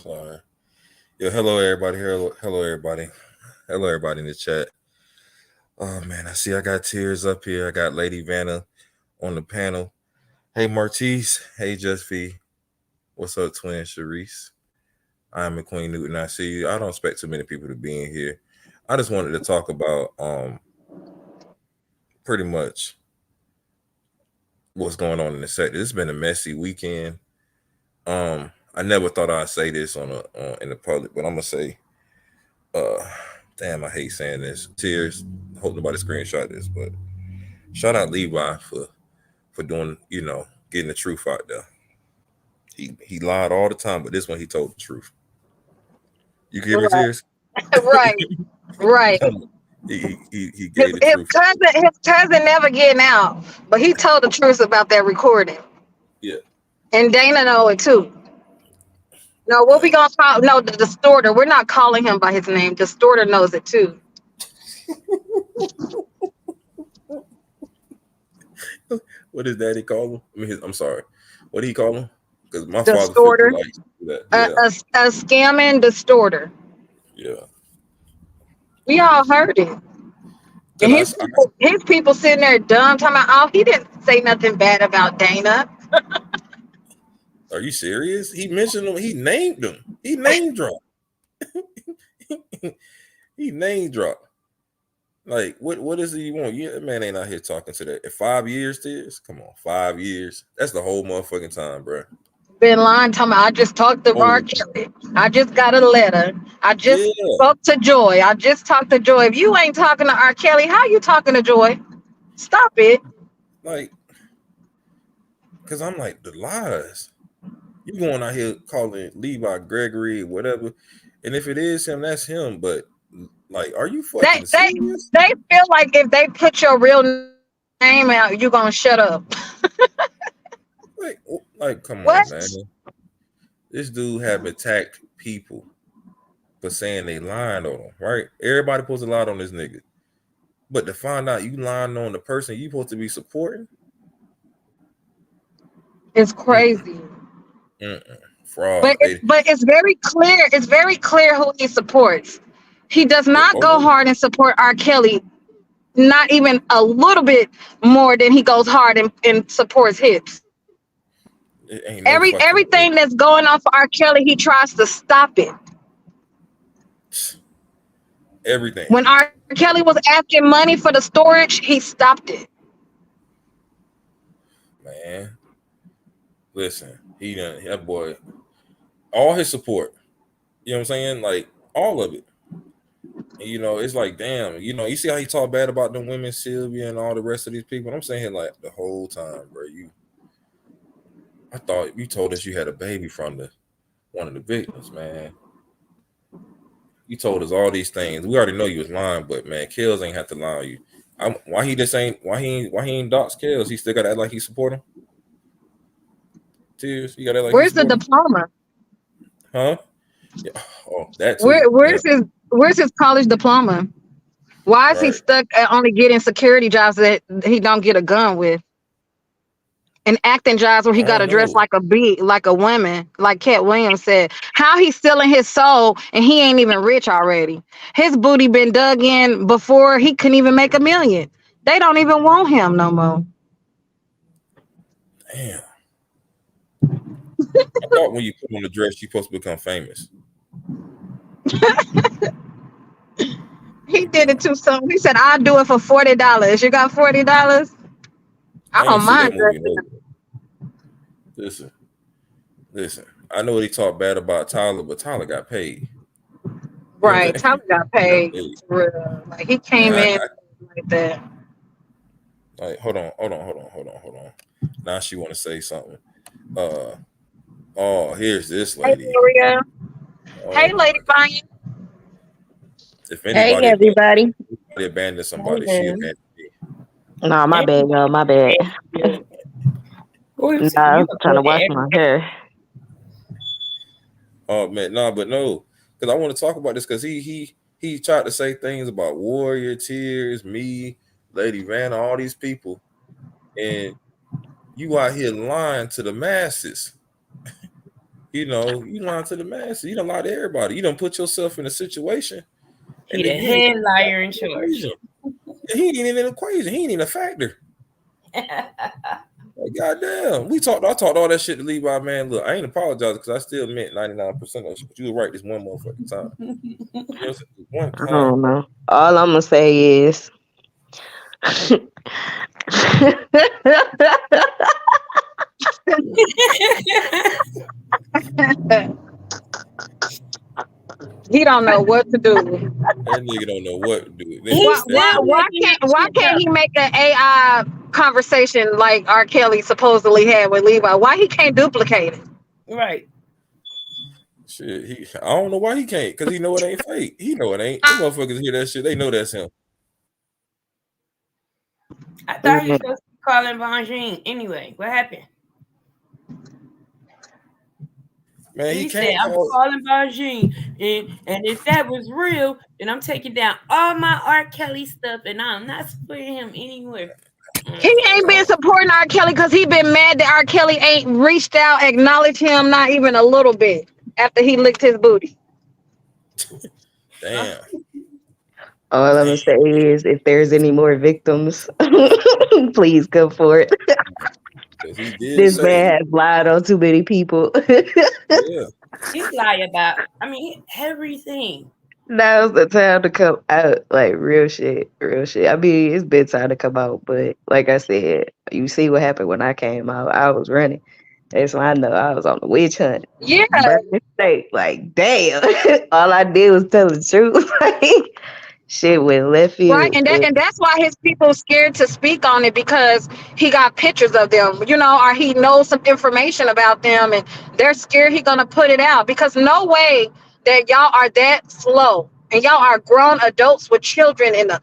Sorry. Yo, hello everybody. Hello everybody. Hello everybody in the chat. Oh man, I see I got Tears up here. I got Lady Vanna on the panel. Hey Martise. Hey Just V. What's up, twin Sharice? I'm McQueen Newton. I see you. I don't expect too many people to be in here. I just wanted to talk about pretty much what's going on in the sector. It's been a messy weekend. I never thought I'd say this in the public, but I'm gonna say uh damn, I hate saying this. Tears. Hope nobody screenshot this, but shout out Levi for doing, getting the truth out there. He lied all the time, but this one he told the truth. You can hear me, Right, Tears? right, right. He His, gave the his truth. cousin, his cousin never getting out, but he told the truth about that recording, Yeah, and Dana know it too. No, what we man. gonna call? No, the distorter. We're not calling him by his name. Distorter knows it too. What does Daddy call him? I mean, I'm sorry. What do he call him? Because my father feel too Distorter, light to do that. a, Yeah, a, a scamming distorter. yeah. We all heard it, and Because his people sitting there dumb, talking about, oh, he didn't say nothing bad about Dana. are you serious? He mentioned him. He named him. He name dropped. He name dropped. Like, what is it you want? Yeah, that man ain't out here talking to that. In 5 years, this? Come on, 5 years. That's the whole motherfucking time, bro. Been lying, talking about, I just talked to Oh, R. Kelly. I just got a letter. I just yeah. spoke to Joy. I just talked to Joy. If you ain't talking to R. Kelly, how you talking to Joy? Stop it. Like, because I'm like, the lies. You going out here calling Levi Gregory or whatever. And if it is him, that's him. But, like, are you They fucking they serious? they feel like if they put your real name out, you gonna shut up. Like, come on, What? man. This dude have attacked people for saying they lying on him, right? Everybody supposed to lie on this nigga. But to find out you lying on the person you supposed to be supporting, It's mm-mm, crazy. fraud. But it's very clear. It's very clear who he supports. He does not go Oh, hard and support R. Kelly, not even a little bit more than he goes hard and supports hits. it ain't no fucking way. Everything that's going on for R. Kelly, he tries to stop it. Everything, When R. Kelly was asking money for the storage, he stopped it. man. Listen, he done that boy all his support. You know what I'm saying? Like all of it. And, it's like damn. You see how he talk bad about them women, Sylvia, and all the rest of these people. I'm saying like the whole time, bro. I thought you told us you had a baby from the one of the victims, man. You told us all these things. We already know you was lying, but man, Kills ain't have to lie on you. Why he just ain't why he ain't dox Kills? He still got to act like he support him. Tears, you got to act like he Where's the support him, diploma? huh? Yeah. Oh, that too. Yeah. Where's his college diploma? Why is he Right. stuck at only getting security jobs that he don't get a gun with? And acting jobs where I he got don't to dress know. like like a woman, like Cat Williams said. How he's selling his soul and he ain't even rich already. His booty been dug in before he couldn't even make 1 million. They don't even want him no more. Damn. I thought when you put on the dress, you supposed to become famous. He Like, did damn. it too soon. He said, I'll do it for $40. You got $40? I I ain't don't see that mind movie. dressing. No. Listen, listen. I know he talked bad about Tyler, but Tyler got paid. You know what Right. I'm saying? Tyler got He got paid paid. for real. Like he And came in like that. like, hold on. Now she want to say something. Uh, oh, here's this Hey lady. Maria. Oh Hey my Lady God. Fine. If Hey anybody everybody. abandoned Hey somebody, she there. abandoned me. No, my bad, y'all. My bad. Who Nah, is I you was trying to wash abandoned? my hair. Oh man, no, but no, because I want to talk about this because he tried to say things about Warrior, Tears, me, Lady Vanna, all these people, and you out here lying to the masses. You know, you lie to the masses. You don't lie to everybody. You don't put yourself in a situation, He and the then you ain't head even liar in in the charge. equation. He ain't even in the equation. He ain't even a factor. Like, goddamn, I talked all that shit to Levi, man. Look, I ain't apologizing because I still meant 99% of it, but you were right this one motherfucking time. You know what I'm saying? One I time. don't know. All I'm gonna say is He don't know what to do. That nigga don't know what to do. He's Listen, that still shit. making that Why shit can't up. he make an AI conversation like R. Kelly supposedly had with Levi? Why he can't duplicate it? Right. Shit, I don't know why he can't, because he know it ain't fake. He know it ain't. The motherfuckers hear that shit, they know that's him. I thought he was supposed to be calling Bonjean. Anyway, what happened? Man, he He said, can't I'm call. calling Bonjean. And if that was real, then I'm taking down all my R. Kelly stuff and I'm not supporting him anywhere. He ain't been supporting R. Kelly because he been mad that R. Kelly ain't reached out, acknowledged him, not even a little bit after he licked his booty. Damn. all I'm gonna say is if there's any more victims, please come for it. Because he did This say, man has lied on too many people. yeah. He lie about, everything. Now's the time to come out. Like real shit. Real shit. I mean, it's been time to come out, but like I said, you see what happened when I came out. I was running. That's when I know I was on the witch hunt. Yeah, Burning state. Like, damn. All I did was tell the truth. Like shit went left right. field. But And that's why his people scared to speak on it because he got pictures of them, or he knows some information about them, and they're scared he gonna put it out because no way that y'all are that slow. And y'all are grown adults with children in a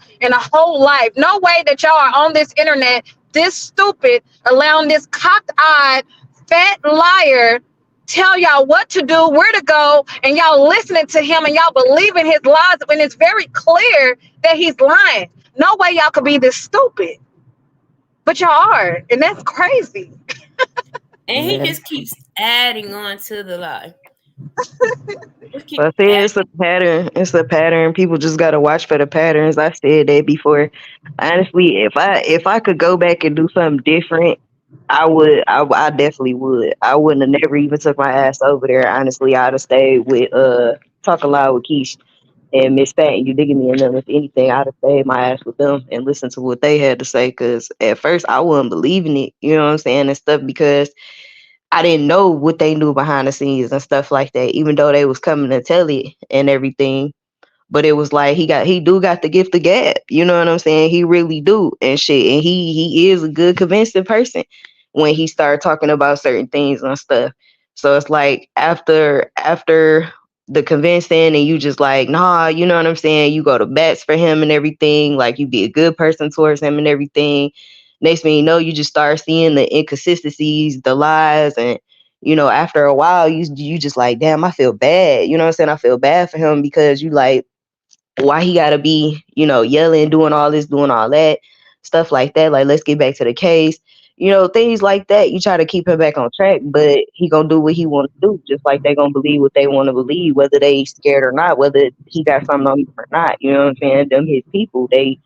whole life. No way that y'all are on this internet this stupid, allowing this cocked-eyed fat liar tell y'all what to do, where to go, and y'all listening to him and y'all believing his lies when it's very clear that he's lying. No way y'all could be this stupid. But y'all are, and that's crazy. And he yeah. just keeps adding on to the lie. Just keep But see, it's a adding. pattern. It's a pattern. People just gotta watch for the patterns. I said that before. Honestly, if I could go back and do something different, I would. I definitely would. I wouldn't have never even took my ass over there. Honestly, I'd have stayed with Talk Aloud with Keish and Miss Pat and You Digging Me and them. If anything, I'd have stayed my ass with them and listened to what they had to say. Cause at first I wasn't believing it. You know what I'm saying and stuff because I didn't know what they knew behind the scenes and stuff like that, even though they was coming to tell it and everything. But it was like he do got the gift of gab. You know what I'm saying? He really do and shit. And he is a good convincing person when he started talking about certain things and stuff. So it's like after the convincing and you just like, nah, you know what I'm saying? You go to bats for him and everything, like you be a good person towards him and everything. Next thing you know, you just start seeing the inconsistencies, the lies, and after a while, you just like, damn, I feel bad. You know what I'm saying? I feel bad for him because you like, why he gotta be, yelling, doing all this, doing all that, stuff like that. Like, let's get back to the case. Things like that. You try to keep him back on track, but he gonna do what he want to do, just like they gonna believe what they want to believe, whether they scared or not, whether he got something on him or not. You know what I'm saying? Them his people, they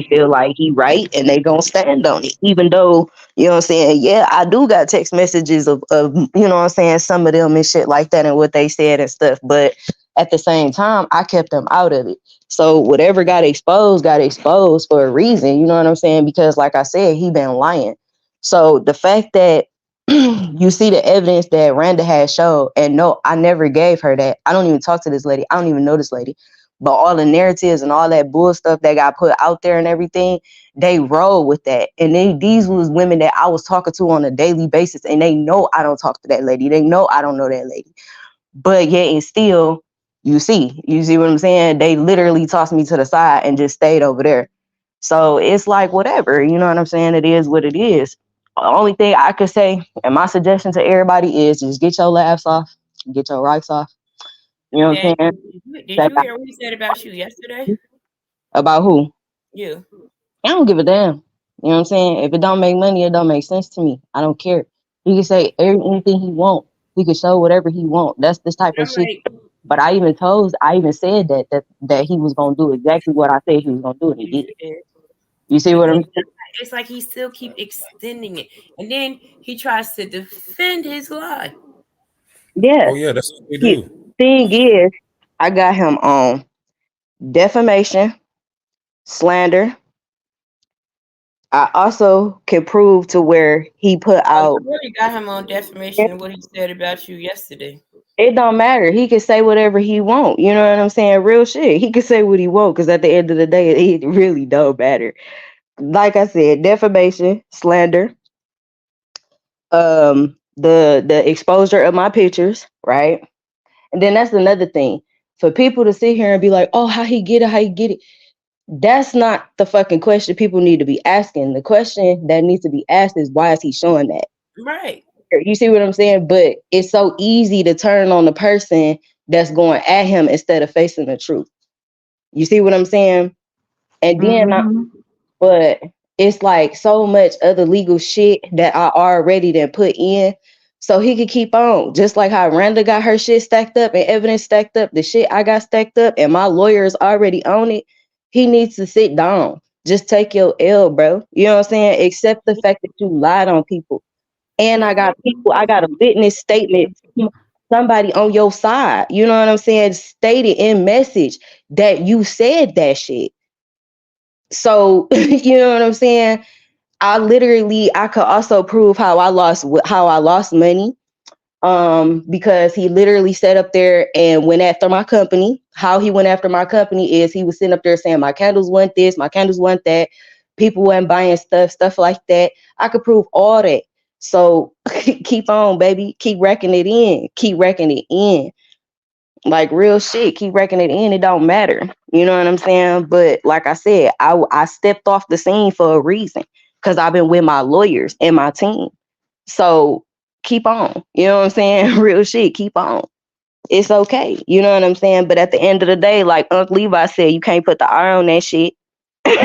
feel like he right and they gonna stand on it. Even though, what I'm saying, yeah, I do got text messages of what I'm saying, some of them and shit like that and what they said and stuff. But at the same time, I kept them out of it. So whatever got exposed for a reason, you know what I'm saying? Because like I said, he been lying. So the fact that you see the evidence that Randa has showed, and no, I never gave her that. I don't even talk to this lady. I don't even know this lady. But all the narratives and all that bull stuff that got put out there and everything, they roll with that. And these was women that I was talking to on a daily basis, and they know I don't talk to that lady. They know I don't know that lady. But yet and still, you see what I'm saying? They literally tossed me to the side and just stayed over there. So it's like whatever, you know what I'm saying? It is what it is. The only thing I could say, and my suggestion to everybody is just get your laughs off, get your rocks off. You know what I'm And saying? did you hear what he said about you yesterday? About who? You. I don't give a damn. You know what I'm saying? If it don't make money, it don't make sense to me. I don't care. He can say anything he want. He could show whatever he want. That's this type of I'm shit. like, But I even said that he was gonna do exactly what I said he was gonna do, and he you did. said. You see But what then I'm saying? it's like he still keep extending it, and then he tries to defend his lie. Yeah. Oh yeah, that's what they He, do. thing is, I got him on defamation, slander. I also can prove to where he put Oh, you out. really got him on defamation and what he said about you yesterday. It don't matter. He can say whatever he want. You know what I'm saying? Real shit. He can say what he want because at the end of the day, it really don't matter. Like I said, defamation, slander, the exposure of my pictures, right? And then that's another thing. For people to sit here and be like, oh, how he get it, how he get it. That's not the fucking question people need to be asking. The question that needs to be asked is why is he showing that? Right. You see what I'm saying? But it's so easy to turn on the person that's going at him instead of facing the truth. You see what I'm saying? And then, Mm-hmm. but it's like so much other legal shit that I already done put in. So he could keep on. Just like how Randa got her shit stacked up and evidence stacked up, the shit I got stacked up and my lawyer is already on it. He needs to sit down. Just take your L, bro. You know what I'm saying? Accept the fact that you lied on people. And I got a witness statement, somebody on your side, you know what I'm saying, stated in message that you said that shit. So, you know what I'm saying? I could also prove how I lost money. Because he literally sat up there and went after my company. How he went after my company is he was sitting up there saying my candles want this, my candles want that, people weren't buying stuff like that. I could prove all that. So keep on, baby. Keep wrecking it in. Keep wrecking it in. Like real shit. Keep wrecking it in. It don't matter. You know what I'm saying? But like I said, I stepped off the scene for a reason. Because I've been with my lawyers and my team. So keep on. You know what I'm saying? Real shit. Keep on. It's okay. You know what I'm saying? But at the end of the day, like Uncle Levi said, you can't put the R on that shit. But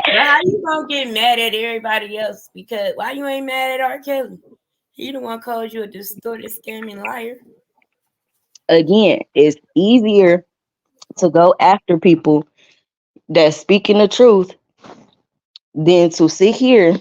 how you gonna get mad at everybody else? Because why you ain't mad at R. Kelly? He the one called you a distorted, scamming liar. Again, it's easier to go after people that's speaking the truth than to sit here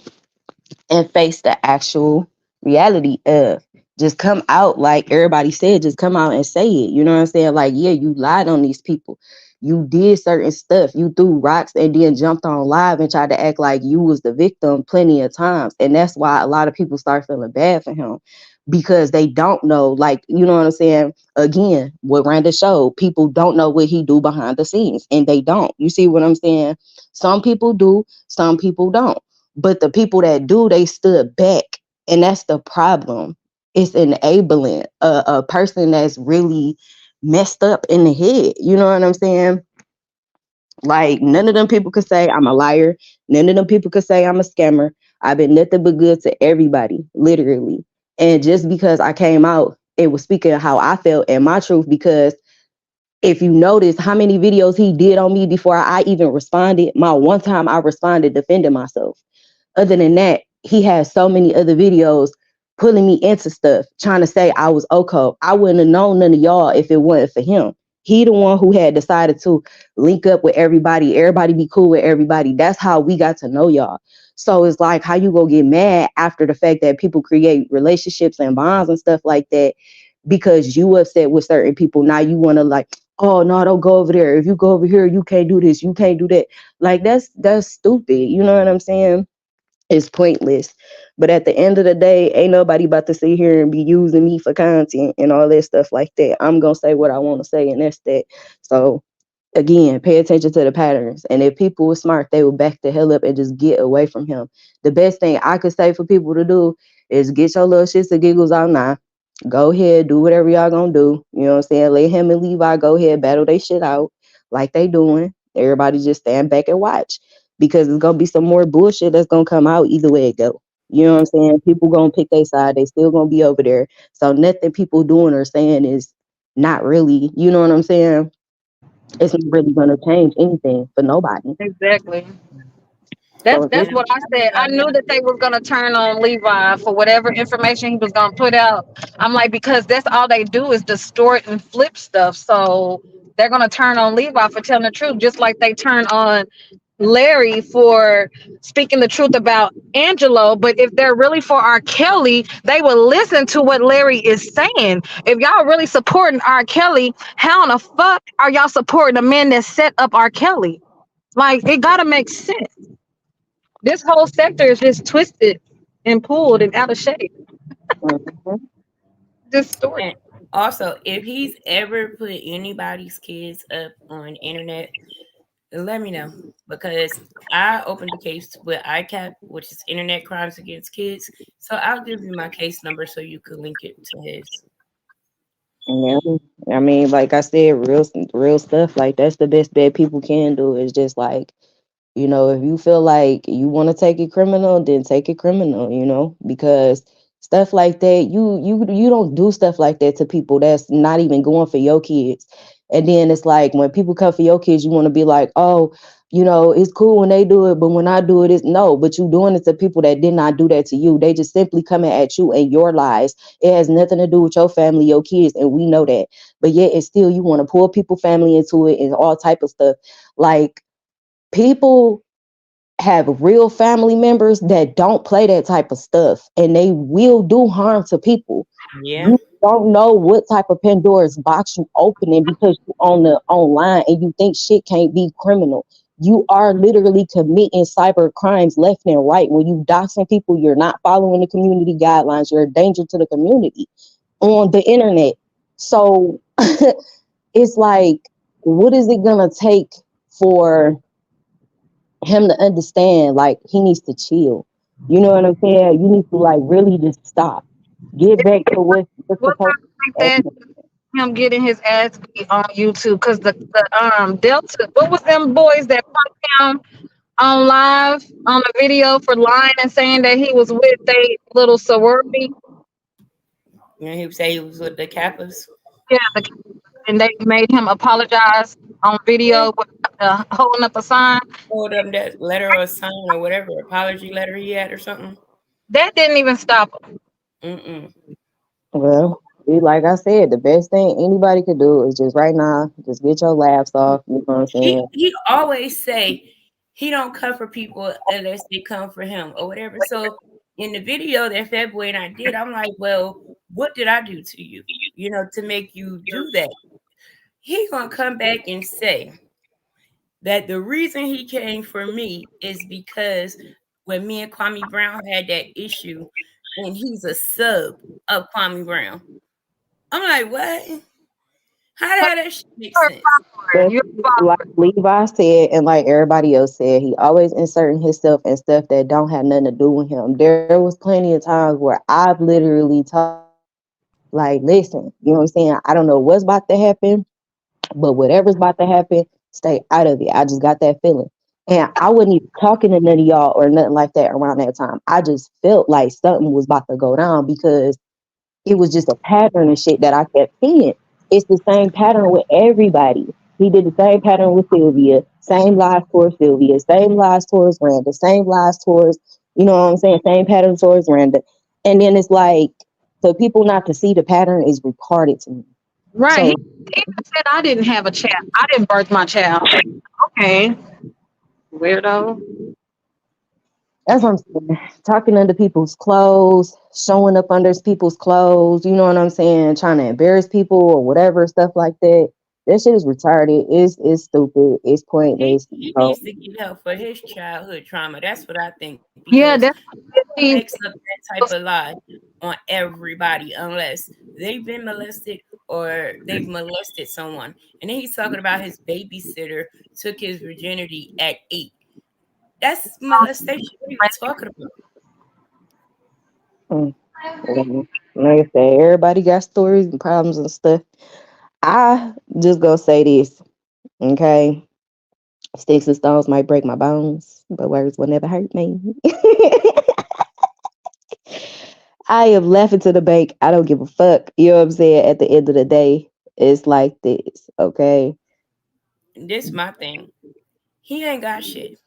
and face the actual reality of just come out like everybody said, just come out and say it. You know what I'm saying? Like, yeah, you lied on these people. You did certain stuff. You threw rocks and then jumped on live and tried to act like you was the victim plenty of times. And that's why a lot of people start feeling bad for him because they don't know, like, you know what I'm saying? Again, what Randa showed, people don't know what he do behind the scenes and they don't. You see what I'm saying? Some people do, some people don't. But the people that do, they stood back. And that's the problem. It's enabling a person that's really messed up in the head. You know what I'm saying? Like, none of them people could say I'm a liar. None of them people could say I'm a scammer. I've been nothing but good to everybody, literally. And just because I came out, it was speaking of how I felt and my truth, because if you notice how many videos he did on me before I even responded, my one time I responded defending myself. Other than that, he has so many other videos pulling me into stuff, trying to say I was Oko. I wouldn't have known none of y'all if it wasn't for him. He the one who had decided to link up with everybody. Everybody be cool with everybody. That's how we got to know y'all. So it's like how you go get mad after the fact that people create relationships and bonds and stuff like that because you upset with certain people. Now you want to like, oh no, don't go over there. If you go over here, you can't do this. You can't do that. Like that's stupid. You know what I'm saying? It's pointless. But at the end of the day, ain't nobody about to sit here and be using me for content and all that stuff like that. I'm gonna say what I want to say, and that's that. So again, pay attention to the patterns. And if people were smart, they would back the hell up and just get away from him. The best thing I could say for people to do is get your little shits and giggles out now. Go ahead, do whatever y'all gonna do. You know what I'm saying? Let him and Levi go ahead, battle they shit out like they doing. Everybody just stand back and watch because it's gonna be some more bullshit that's gonna come out either way it go. You know what I'm saying? People gonna pick their side. They still gonna be over there. So nothing people doing or saying is not really. You know what I'm saying? It's not really going to change anything for nobody. Exactly. That's And So what I'm I happy said. I about knew that. that they was gonna turn on Levi for whatever information he was gonna put out. I'm like, because that's all they do is distort and flip stuff. So they're gonna turn on Levi for telling the truth, just like they turn on Larry for speaking the truth about Angelo. But if they're really for R. Kelly, they will listen to what Larry is saying. If y'all really supporting R. Kelly, how in the fuck are y'all supporting the men that set up R. Kelly? Like, it gotta make sense. This whole sector is just twisted and pulled and out of shape, mhm. distorted. And also, if he's ever put anybody's kids up on internet, let me know because I opened a case with ICAP, which is Internet Crimes Against Kids. So I'll give you my case number so you can link it to his. Yeah. I mean, like I said, real stuff. Like that's the best bet people can do. Is just like, if you feel like you want to take it criminal, then take it criminal, because stuff like that, you don't do stuff like that to people that's not even going for your kids. And then it's like when people come for your kids, you want to be like, oh, it's cool when they do it, but when I do it, it's no. But you doing it to people that did not do that to you. They just simply coming at you and your lies. It has nothing to do with your family, your kids, and we know that. But yet, it's still you want to pull people family into it and all type of stuff. Like people have real family members that don't play that type of stuff and they will do harm to people. Yeah. You don't know what type of Pandora's box you opening because you on the online and you think shit can't be criminal. You are literally committing cyber crimes left and right. When you doxing people, you're not following the community guidelines. You're a danger to the community on the internet. So it's like, what is it gonna take for him to understand like he needs to chill? You know what I'm saying? You need to like really just stop. Get back to what's What supposed like to that? happen. Him getting his ass beat on YouTube because the Delta. What was them boys that punked him on live on the video for lying and saying that he was with a little sorority? And he would say he was with the Kappas. Yeah, and they made him apologize on Yeah. video with holding up a sign. Hold up that letter or sign or whatever apology letter he had or something. That didn't even stop him. Mm-mm. Well, like I said, the best thing anybody could do is just right now, just get your laughs off. You know what I'm saying? He always say he don't come for people unless they come for him or whatever. So in the video that Fat Boy and I did, I'm like, well, what did I do to you? To make you do that. He gonna come back and say that the reason he came for me is because when me and Kwame Brown had that issue, and he's a sub of Kwame Brown. I'm like, what? How that shit make You're a sense? follower. But You're a like follower. Levi said, and like everybody else said, he always inserting himself in stuff that don't have nothing to do with him. There was plenty of times where I've literally told him, like, listen, you know what I'm saying? I don't know what's about to happen, but whatever's about to happen, stay out of it. I just got that feeling. And I wasn't even talking to none of y'all or nothing like that around that time. I just felt like something was about to go down because it was just a pattern and shit that I kept seeing. It's the same pattern with everybody. He did the same pattern with Sylvia, same lies towards Sylvia, same lies towards Randa, same lies towards, you know what I'm saying, same pattern towards Randa. And then it's like, for people not to see the pattern is retarded to me. Right. He So even said I didn't have a child. I didn't birth my child. Okay. Weirdo. that's what I'm saying. Talking under people's clothes, showing up under people's clothes, you know what I'm saying? Trying to embarrass people or whatever, stuff like that. That shit is retarded. It's stupid. It's He pointless. he needs to get help for his childhood trauma. That's what I think because Yeah, that's who he, makes up that type of lie on everybody unless they've been molested or they've molested someone. And then he's talking about his babysitter took his virginity at 8. That's molestation. What are you talking about? Mm. Like I said, everybody got stories and problems and stuff. I just gonna say this, okay? Sticks and stones might break my bones, but words will never hurt me. I am laughing to the bank. I don't give a fuck. You know what I'm saying? At the end of the day, it's like this, okay? This my thing. He ain't got shit.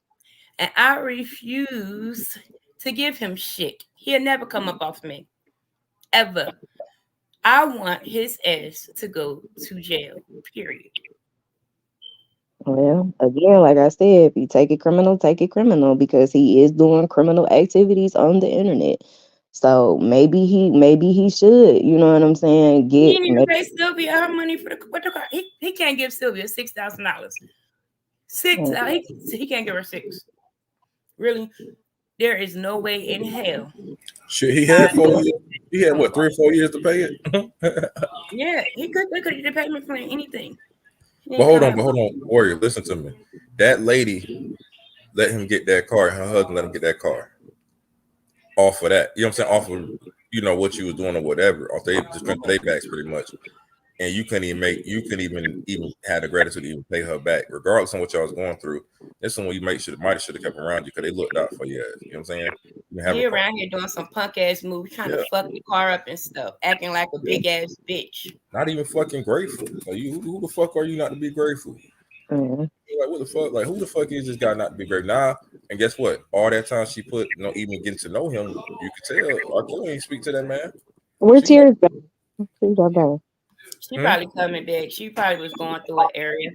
And I refuse to give him shit. He'll never come up off me. Ever. I want his ass to go to jail. Period. Well, again, like I said, if you take it criminal because he is doing criminal activities on the internet. So maybe he should, you know what I'm saying, He get didn't even pay Sylvia her money for the car. He can't give Sylvia $6,000. He can't give her $6,000. Really? There is no way in hell. Shit, he had 4 years. He had what, 3 or 4 years to pay it? Yeah, they could have payment for anything. But hold on, Warrior, listen to me. That lady let him get that car. Her husband let him get that car. Off of that, you know what I'm saying? Off of what you was doing or whatever. Off they just strength their backs pretty much. And you couldn't even have the gratitude to even pay her back, regardless of what y'all was going through. That's someone you might should have kept around you because they looked out for you. You know what I'm saying? He around here doing some punk ass moves, trying to fuck the car up and stuff, acting like a big ass bitch. Not even fucking grateful. Like who the fuck are you not to be grateful? Mm-hmm. Like what the fuck? Like who the fuck is this guy not to be grateful? Nah, and guess what? All that time she put, even getting to know him, you could tell. I can't speak to that man. Where Tears go? She probably coming back. She probably was going through an area.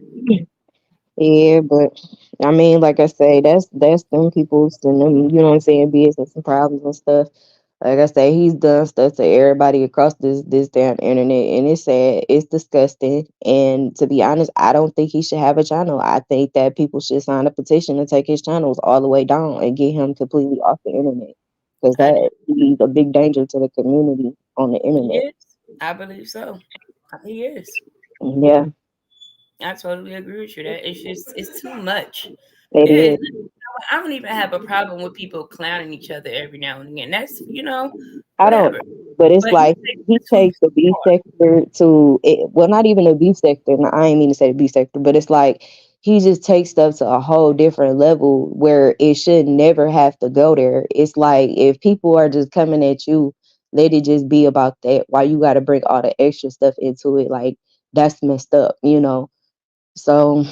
Yeah, but I mean, like I say, that's them people's and them, you know what I'm saying, business and problems and stuff. Like I say, he's done stuff to everybody across this damn internet, and it's sad, it's disgusting. And to be honest, I don't think he should have a channel. I think that people should sign a petition to take his channels all the way down and get him completely off the internet, because that he's a big danger to the community on the internet. He is. I believe so. He is. Yeah. I totally agree with you. That it's too much. It is. I don't even have a problem with people clowning each other every now and again. That's I don't, but it's like he takes the beef sector to it. Well, not even the beef sector. I ain't mean to say the beef sector, but it's like he just takes stuff to a whole different level where it should never have to go there. It's like if people are just coming at you, let it just be about that. Why you got to bring all the extra stuff into it? Like that's messed up, So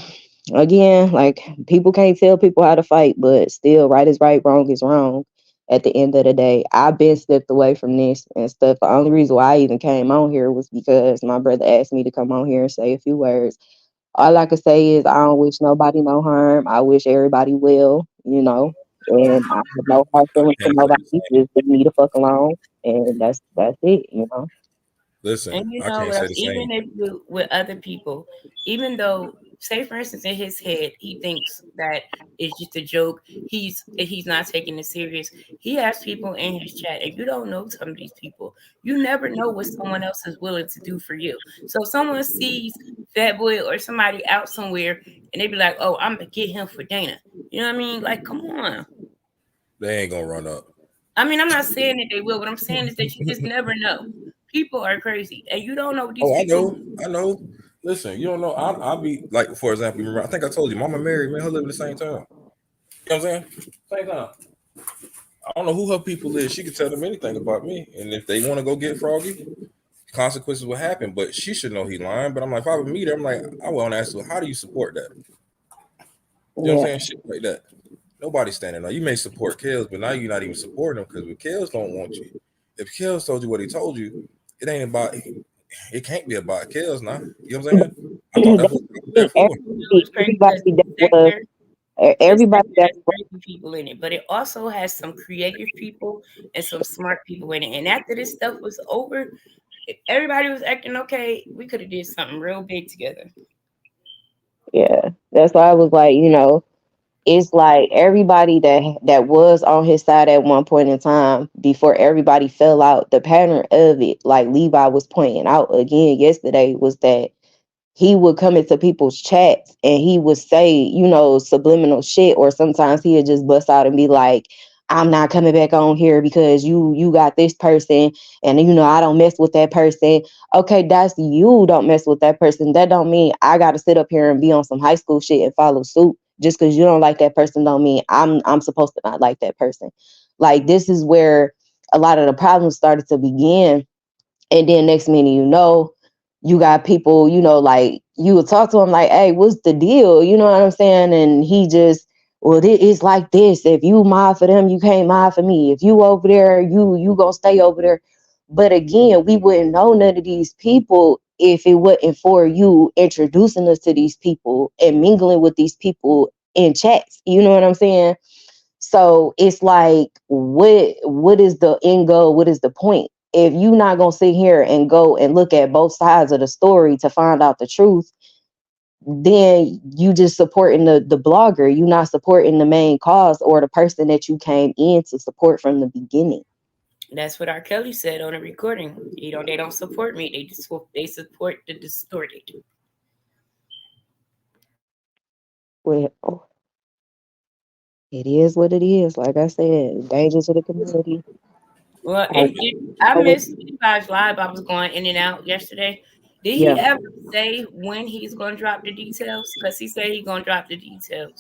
again, like people can't tell people how to fight, but still, right is right, wrong is wrong. At the end of the day, I've been stepped away from this and stuff. The only reason why I even came on here was because my brother asked me to come on here and say a few words. All I could say is I don't wish nobody no harm. I wish everybody well, and I have no hard feelings for nobody. Just leave me the fuck alone, and that's it. Listen, and I can't say the same. Even if with other people, even though, say for instance, in his head, he thinks that it's just a joke. He's not taking it serious. He has people in his chat, and you don't know some of these people. You never know what someone else is willing to do for you. So if someone sees Fat Boy or somebody out somewhere, and they be like, "Oh, I'm gonna get him for Dana," you know what I mean? Like, come on. They ain't gonna run up. I mean, I'm not saying that they will. What I'm saying is that you just never know. People are crazy, and you don't know what these people. I know. Listen, you don't know. I'll be like, for example, remember, I think I told you, Mama married, man, her live at the same time. You know what I'm saying? Same time. I don't know who her people is. She can tell them anything about me, and if they want to go get Froggy, consequences will happen. But she should know he lying. But I'm like, if I would meet her, I'm like, I want to ask her, how do you support that? You know what I'm saying? Shit like that. Nobody's standing up. You may support Kels, but now you're not even supporting him because Kels don't want you. If Kels told you what he told you, it ain't about. It can't be about Kels now. You know what I'm saying? I thought that was everybody that crazy people in it, but it also has some creative people and some smart people in it. And after this stuff was over, if everybody was acting okay, we could have did something real big together. Yeah, that's why I was like, it's like everybody that was on his side at one point in time before everybody fell out. The pattern of it, like Levi was pointing out again yesterday, was that he would come into people's chats and he would say, subliminal shit, or sometimes he would just bust out and be like, I'm not coming back on here because you got this person and I don't mess with that person. Okay, that's you don't mess with that person. That don't mean I gotta sit up here and be on some high school shit and follow suit. Just because you don't like that person don't mean I'm supposed to not like that person. Like, this is where a lot of the problems started to begin. And then next minute, you got people, like you would talk to him like, hey, what's the deal? You know what I'm saying? And he just well, it's like this. If you mod for them, you can't mod for me. If you over there, you gonna stay over there. But again, we wouldn't know none of these people if it wasn't for you introducing us to these people and mingling with these people in chats. You know what I'm saying? So it's like, what is the end goal? What is the point? If you're not gonna sit here and go and look at both sides of the story to find out the truth, then you just supporting the blogger. You're not supporting the main cause or the person that you came in to support from the beginning. That's what R. Kelly said on a recording. They don't support me. They support the distorted. Well, it is what it is. Like I said, danger to the community. Well, I, I I would, missed Levi's live. I was going in and out yesterday. Did he yeah. ever say when he's going to drop the details? Because he said he's going to drop the details.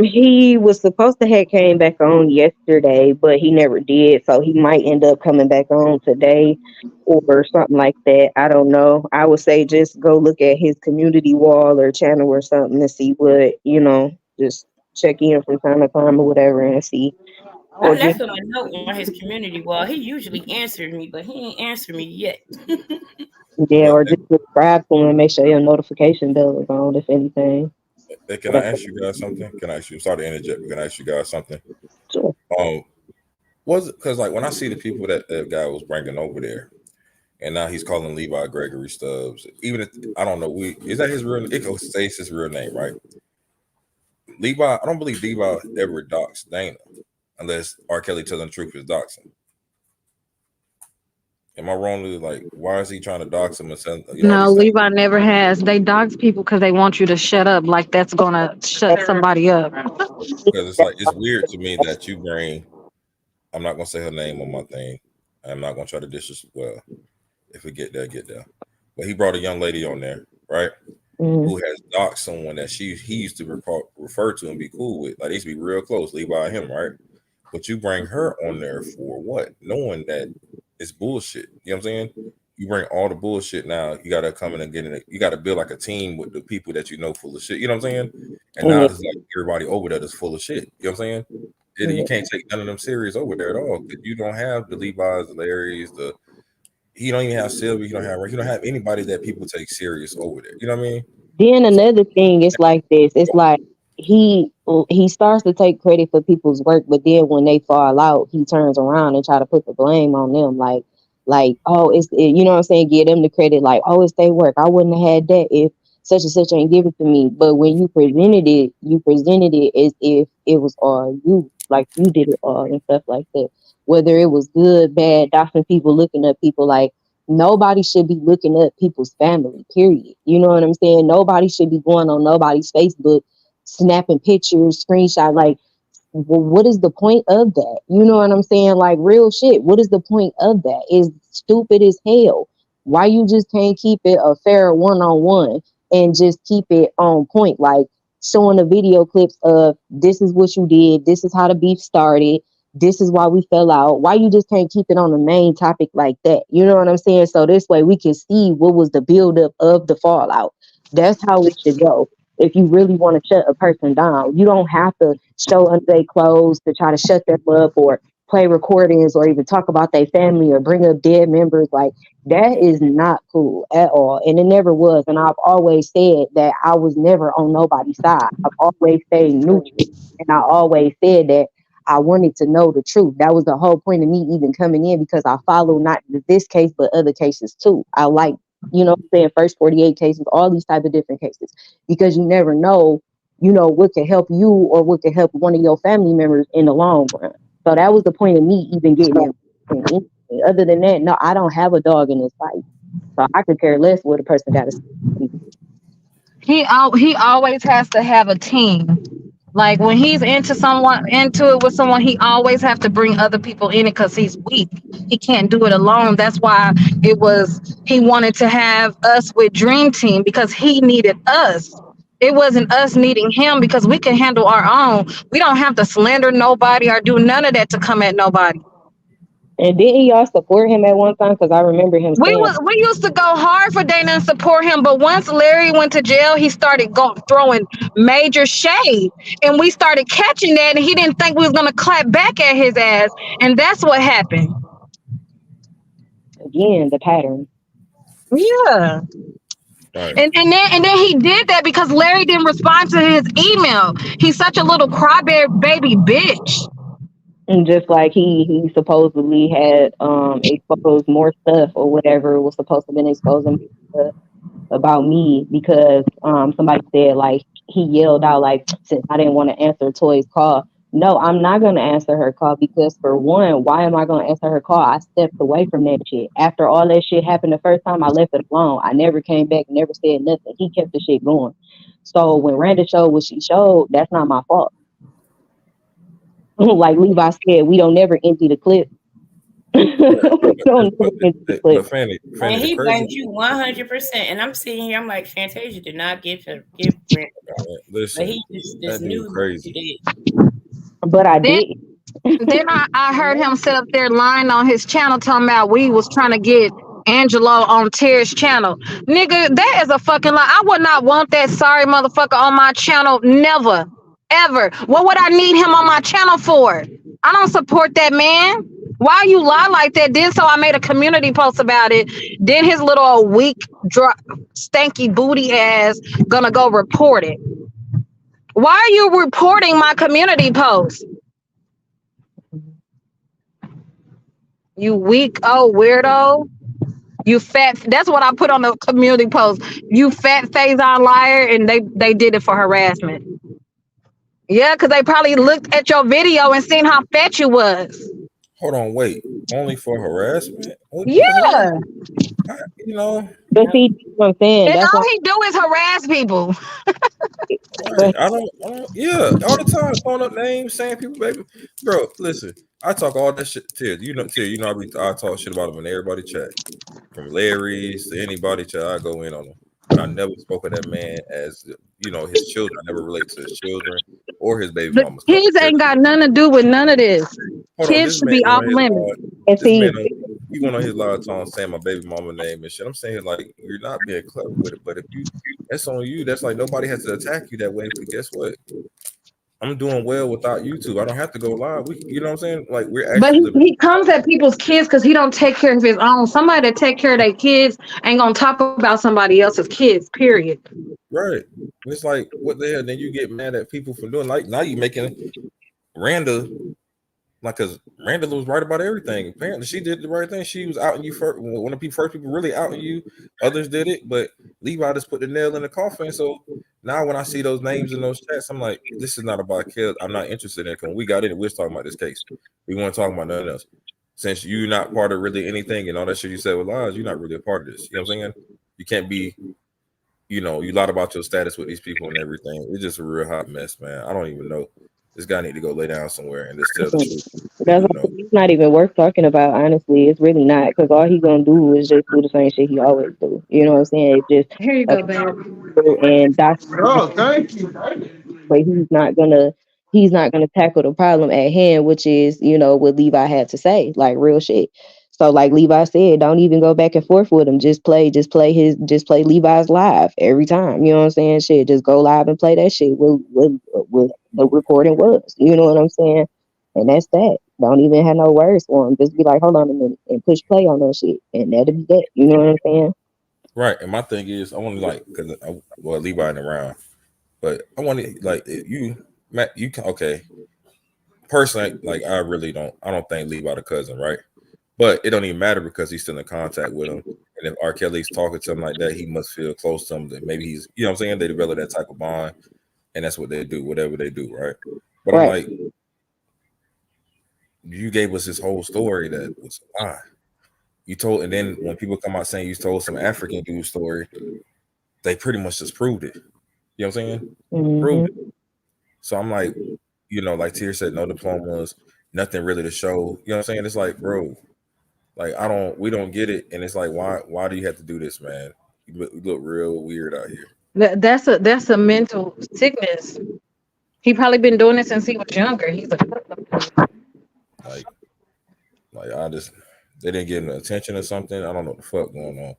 He was supposed to have came back on yesterday, but he never did. So he might end up coming back on today or something like that. I don't know. I would say just go look at his community wall or channel or something to see what, just check in from time to time or whatever and see. I Or just, left him a note on his community wall. He usually answered me, but he ain't answered me yet. yeah, Well, or just subscribe to him and make sure your notification bell is on, if anything. can I ask you guys something? Can I ask you? Sorry to interject, but can I ask you guys something? Sure. Was it because like when I see the people that guy was bringing over there, and now he's calling Levi Gregory Stubbs. Even if I don't know, is that his real? It goes say it's his real name, right? Levi. I don't believe Levi ever doxed Dana, unless R. Kelly telling the truth is doxing. Am I wrong? Like, why is he trying to dox him and send all No, these things? Levi never has. They dox people because they want you to shut up. Like that's gonna shut somebody up. Because it's like it's weird to me that you bring. I'm not gonna say her name on my thing. I'm not gonna try to disrespect. Well, if we get there, get there. But he brought a young lady on there, right? Mm-hmm. Who has doxed someone that he used to refer to and be cool with. Like they used to be real close, Levi and him, right? But you bring her on there for what? Knowing that it's bullshit. You know what I'm saying? You bring all the bullshit now. You gotta come in and get in it. You gotta build like a team with the people that you know full of shit. You know what I'm saying? And now it's like everybody over there that's full of shit. You know what I'm saying? You can't take none of them serious over there at all. Because you don't have the Levi's, the Larry's, you don't even have Sylvia, you don't have anybody that people take serious over there. You know what I mean? Then So another thing is like this. It's like he starts to take credit for people's work, but then when they fall out, he turns around and try to put the blame on them. Like oh, you know what I'm saying? Give them the credit. Like oh, it's their work. I wouldn't have had that if such and such ain't give it to me. But when you presented it as if it was all you, like you did it all and stuff like that. Whether it was good, bad, doxing people, looking at people like nobody should be looking up people's family, period. You know what I'm saying? Nobody should be going on nobody's Facebook, snapping pictures, screenshot. Like, well, what is the point of that? You know what I'm saying? Like, real shit. What is the point of that? It's stupid as hell. Why you just can't keep it a fair one-on-one and just keep it on point? Like, showing the video clips of this is what you did, this is how the beef started, this is why we fell out. Why you just can't keep it on the main topic like that? You know what I'm saying? So this way we can see what was the buildup of the fallout. That's how it should go. If you really want to shut a person down, you don't have to show under their clothes to try to shut them up or play recordings or even talk about their family or bring up dead members. Like that is not cool at all. And it never was. And I've always said that I was never on nobody's side. I've always stayed neutral. And I always said that I wanted to know the truth. That was the whole point of me even coming in because I follow not this case, but other cases too. I like, what I'm saying, first 48 cases, all these type of different cases, because you never know, what can help you or what can help one of your family members in the long run. So that was the point of me even getting in. Other than that, no, I don't have a dog in this fight. So I could care less what a person got to say. He always has to have a team. Like when he's into it with someone, he always have to bring other people in it because he's weak. He can't do it alone. That's why he wanted to have us with Dream Team because he needed us. It wasn't us needing him because we can handle our own. We don't have to slander nobody or do none of that to come at nobody. And didn't y'all support him at one time? Because I remember him saying, We used to go hard for Dana and support him, but once Larry went to jail, he started throwing major shade, and we started catching that, and he didn't think we was gonna clap back at his ass, and that's what happened. again, the pattern. Yeah. Right. And then he did that because Larry didn't respond to his email. He's such a little crybaby bitch. And just like he supposedly had exposed more stuff or whatever was supposed to have been exposing about me because somebody said like he yelled out like since I didn't want to answer Toy's call. No, I'm not gonna answer her call because for one, why am I gonna answer her call? I stepped away from that shit. After all that shit happened the first time, I left it alone. I never came back, never said nothing. He kept the shit going. So when Randa showed what she showed, that's not my fault. Like Levi said, we don't never empty the clip. We don't never empty the clip. But Fanny, And the he crazy. blamed you 100%. And I'm sitting here, I'm like, Fantasia did not give Brent that. But Listen, he just that knew dude crazy. he did. But I Then did. then I heard him sit up there lying on his channel talking about we was trying to get Angelo on Terry's channel. Nigga, that is a fucking lie. I would not want that sorry motherfucker on my channel. Never. Ever. What would I need him on my channel for? I don't support that man. Why you lie like that? Then so I made a community post about it. Then his little old weak, stanky booty ass gonna go report it. Why are you reporting my community post? You weak old weirdo. You fat. That's what I put on the community post. You fat face on liar, and they did it for harassment. Yeah, because they probably looked at your video and seen how fat you was. Hold on, wait. Only for harassment? Yeah. You know. But see, what I'm saying, And that's all why. he do is harass people. Right. I don't. Yeah, all the time throwing up names, saying people, baby, bro. Listen, I talk all that shit. Tia, you know, I talk shit about them in everybody chat, from Larry's to anybody chat. I go in on them, but I never spoke of that man as his children. I never relate to his children or his baby The mamas. kids ain't got nothing to do with none of this. Hold on, Kids this should man be went off on his limits. And this see, man he went on his live talking saying my baby mama name and shit. I'm saying like you're not being clever with it, but if that's on you. That's like nobody has to attack you that way. Because guess what? I'm doing well without YouTube. I don't have to go live. You know what I'm saying? Like we're But actually living. he comes at people's kids because he don't take care of his own. Somebody that take care of their kids ain't gonna talk about somebody else's kids. Period. Right. It's like what the hell? Then you get mad at people for doing like now you making Randa like because Randa was right about everything. Apparently she did the right thing. She was outing you first. One of the first people really outing you. Others did it, but Levi just put the nail in the coffin. So now when I see those names in those chats, I'm like, this is not about kids. I'm not interested in it. When we got in, we was talking about this case. We want to talk about nothing else. Since you're not part of really anything and all that shit you said with lies, you're not really a part of this. You know what I'm saying? You can't be. You lied about your status with these people and everything. It's just a real hot mess, man. I don't even know. This guy need to go lay down somewhere and just tell the truth. that's You know. it's not even worth talking about. Honestly, it's really not because all he gonna do is just do the same shit he always do. You know what I'm saying? It's just Here you go, babe. and that's Oh, thank you. but he's not gonna tackle the problem at hand, which is what Levi had to say, like real shit. So like Levi said, don't even go back and forth with him. Just play Levi's live every time. You know what I'm saying? Shit, just go live and play that shit. What the recording was. You know what I'm saying? And that's that. Don't even have no words for him. Just be like, hold on a minute, and push play on that shit, and that'll be that. You know what I'm saying? Right. And my thing is, I want to like, because Levi ain't around, but I want to like Matt. You can okay. Personally, like I really don't. I don't think Levi the cousin, right? But it don't even matter because he's still in contact with him. And if R. Kelly's talking to him like that, he must feel close to him. That maybe he's, what I'm saying? They develop that type of bond, and that's what they do, whatever they do, right? But I'm Right. like, you gave us this whole story that was a lie. You told, and then when people come out saying you told some African dude story, they pretty much just proved it. You know what I'm saying? Proved it. So I'm like, like Tier said, no diplomas, nothing really to show. You know what I'm saying? It's like, bro, like we don't get it, and it's like, why do you have to do this, man? You look real weird out here. That's a mental sickness. He probably been doing it since he was younger. He's a Like, Like I just they didn't give him the attention or something. I don't know what the fuck going on.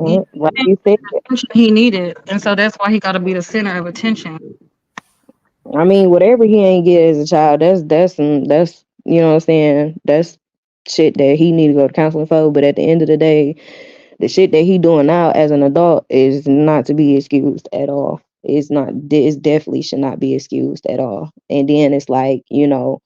He Like didn't you said, get the attention he needed, and so that's why he got to be the center of attention. I mean, whatever he ain't get as a child, that's you know what I'm saying. That's shit that he need to go to counseling for. But at the end of the day, the shit that he doing now as an adult is not to be excused at all. It's not. It definitely should not be excused at all. And then it's like, you know,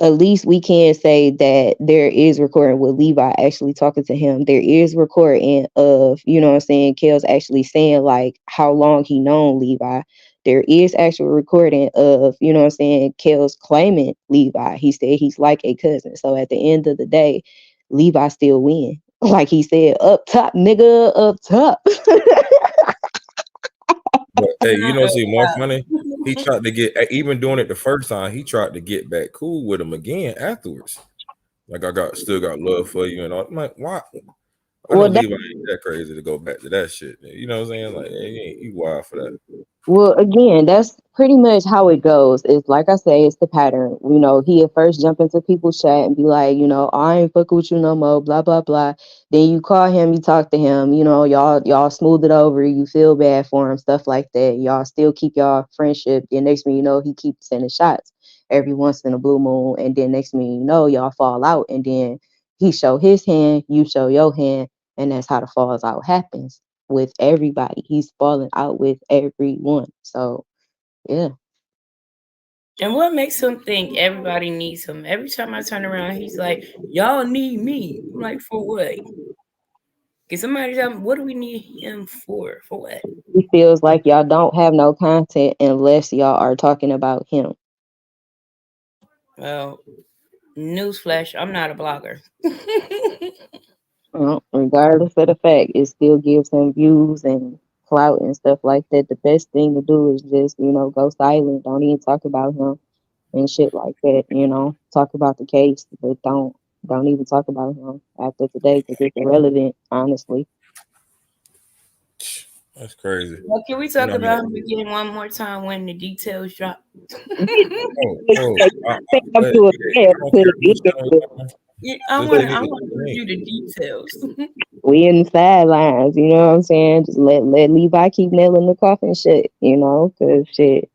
at least we can say that there is recording with Levi actually talking to him. There is recording of, you know what I'm saying, Kels actually saying like how long he known Levi. There is actual recording of, you know what I'm saying, Kels claiming Levi. He said he's like a cousin. So at the end of the day, Levi still win. Like he said, up top, nigga, up top. But hey, you know what's even more Wow. funny? He tried to get even doing it the first time. He tried to get back cool with him again afterwards. Like I still got love for you and all. I'm like, why? I know Well, Levi ain't that crazy to go back to that shit. You know what I'm saying? Like, hey, you wild for that. well, again, that's pretty much how it goes. It's like I say, it's the pattern. You know, he at first jump into people's chat and be like, you know, I ain't fucking with you no more, blah blah blah. Then you call him, you talk to him, you know, y'all smooth it over, you feel bad for him, stuff like that. Y'all still keep y'all friendship. Then next thing you know, he keeps sending shots every once in a blue moon, and then next thing you know, y'all fall out, and then he show his hand, you show your hand, and that's how the falls out happens with everybody. He's falling out with everyone. So yeah. And what makes him think everybody needs him? Every time I turn around, he's like, "Y'all need me." I'm like, for what? Can somebody tell me what do we need him for? For what? He feels like y'all don't have no content unless y'all are talking about him. Well, newsflash, I'm not a blogger. Regardless of the fact, it still gives him views and clout and stuff like that. The best thing to do is just, you know, go silent. Don't even talk about him and shit like that. You know, talk about the case, but don't even talk about him after today because it's irrelevant, honestly. That's crazy. Well, can we You talk know what I mean? about him again one more time when the details drop? Oh, Think I'm yeah, too I don't care who's telling you something. Yeah, Just say I nigga want to to me. review the details. we in the sidelines, you know what I'm saying? Just let Levi keep nailing the coffin shit, you know, because shit,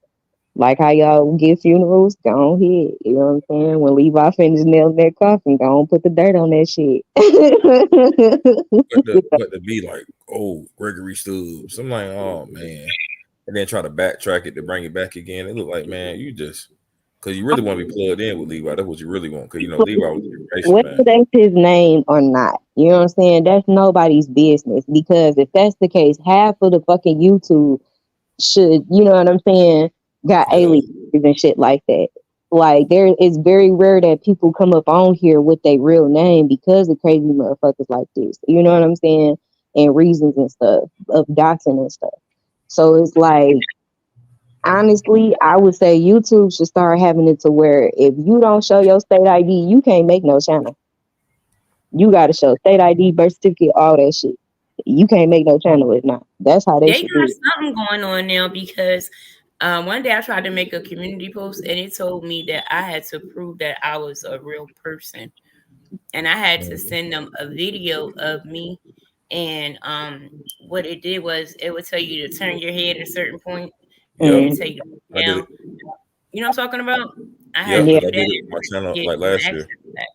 like how y'all get funerals, go on ahead, you know what I'm saying? When Levi finishes nailing that coffin, go on put the dirt on that shit. But to be like, oh, Gregory Stubbs. I'm like, oh man. And then try to backtrack it to bring it back again. It looked like, man, you just because you really want to be plugged in with Levi. That's what you really want. Because you know, Levi was a gracious Whether man. that's his name or not, you know what I'm saying? That's nobody's business because if that's the case, half of the fucking YouTube should, you know what I'm saying, got Yeah. aliens and shit like that. Like it's very rare that people come up on here with their real name because of crazy motherfuckers like this. You know what I'm saying? And reasons and stuff of doxing and stuff. So it's like honestly, I would say YouTube should start having it to where if you don't show your state ID, you can't make no channel. You gotta show state ID, birth certificate, all that shit. You can't make no channel if not. That's how they They should got do it. something going on now because one day I tried to make a community post and it told me that I had to prove that I was a real person. And I had to send them a video of me. And what it did was it would tell you to turn your head at a certain point and Yep. then Mm, tell you to I look did down. it. You know what I'm talking about? I had Yep. to yeah, Because do I did that it with my to channel get like last access year. to that.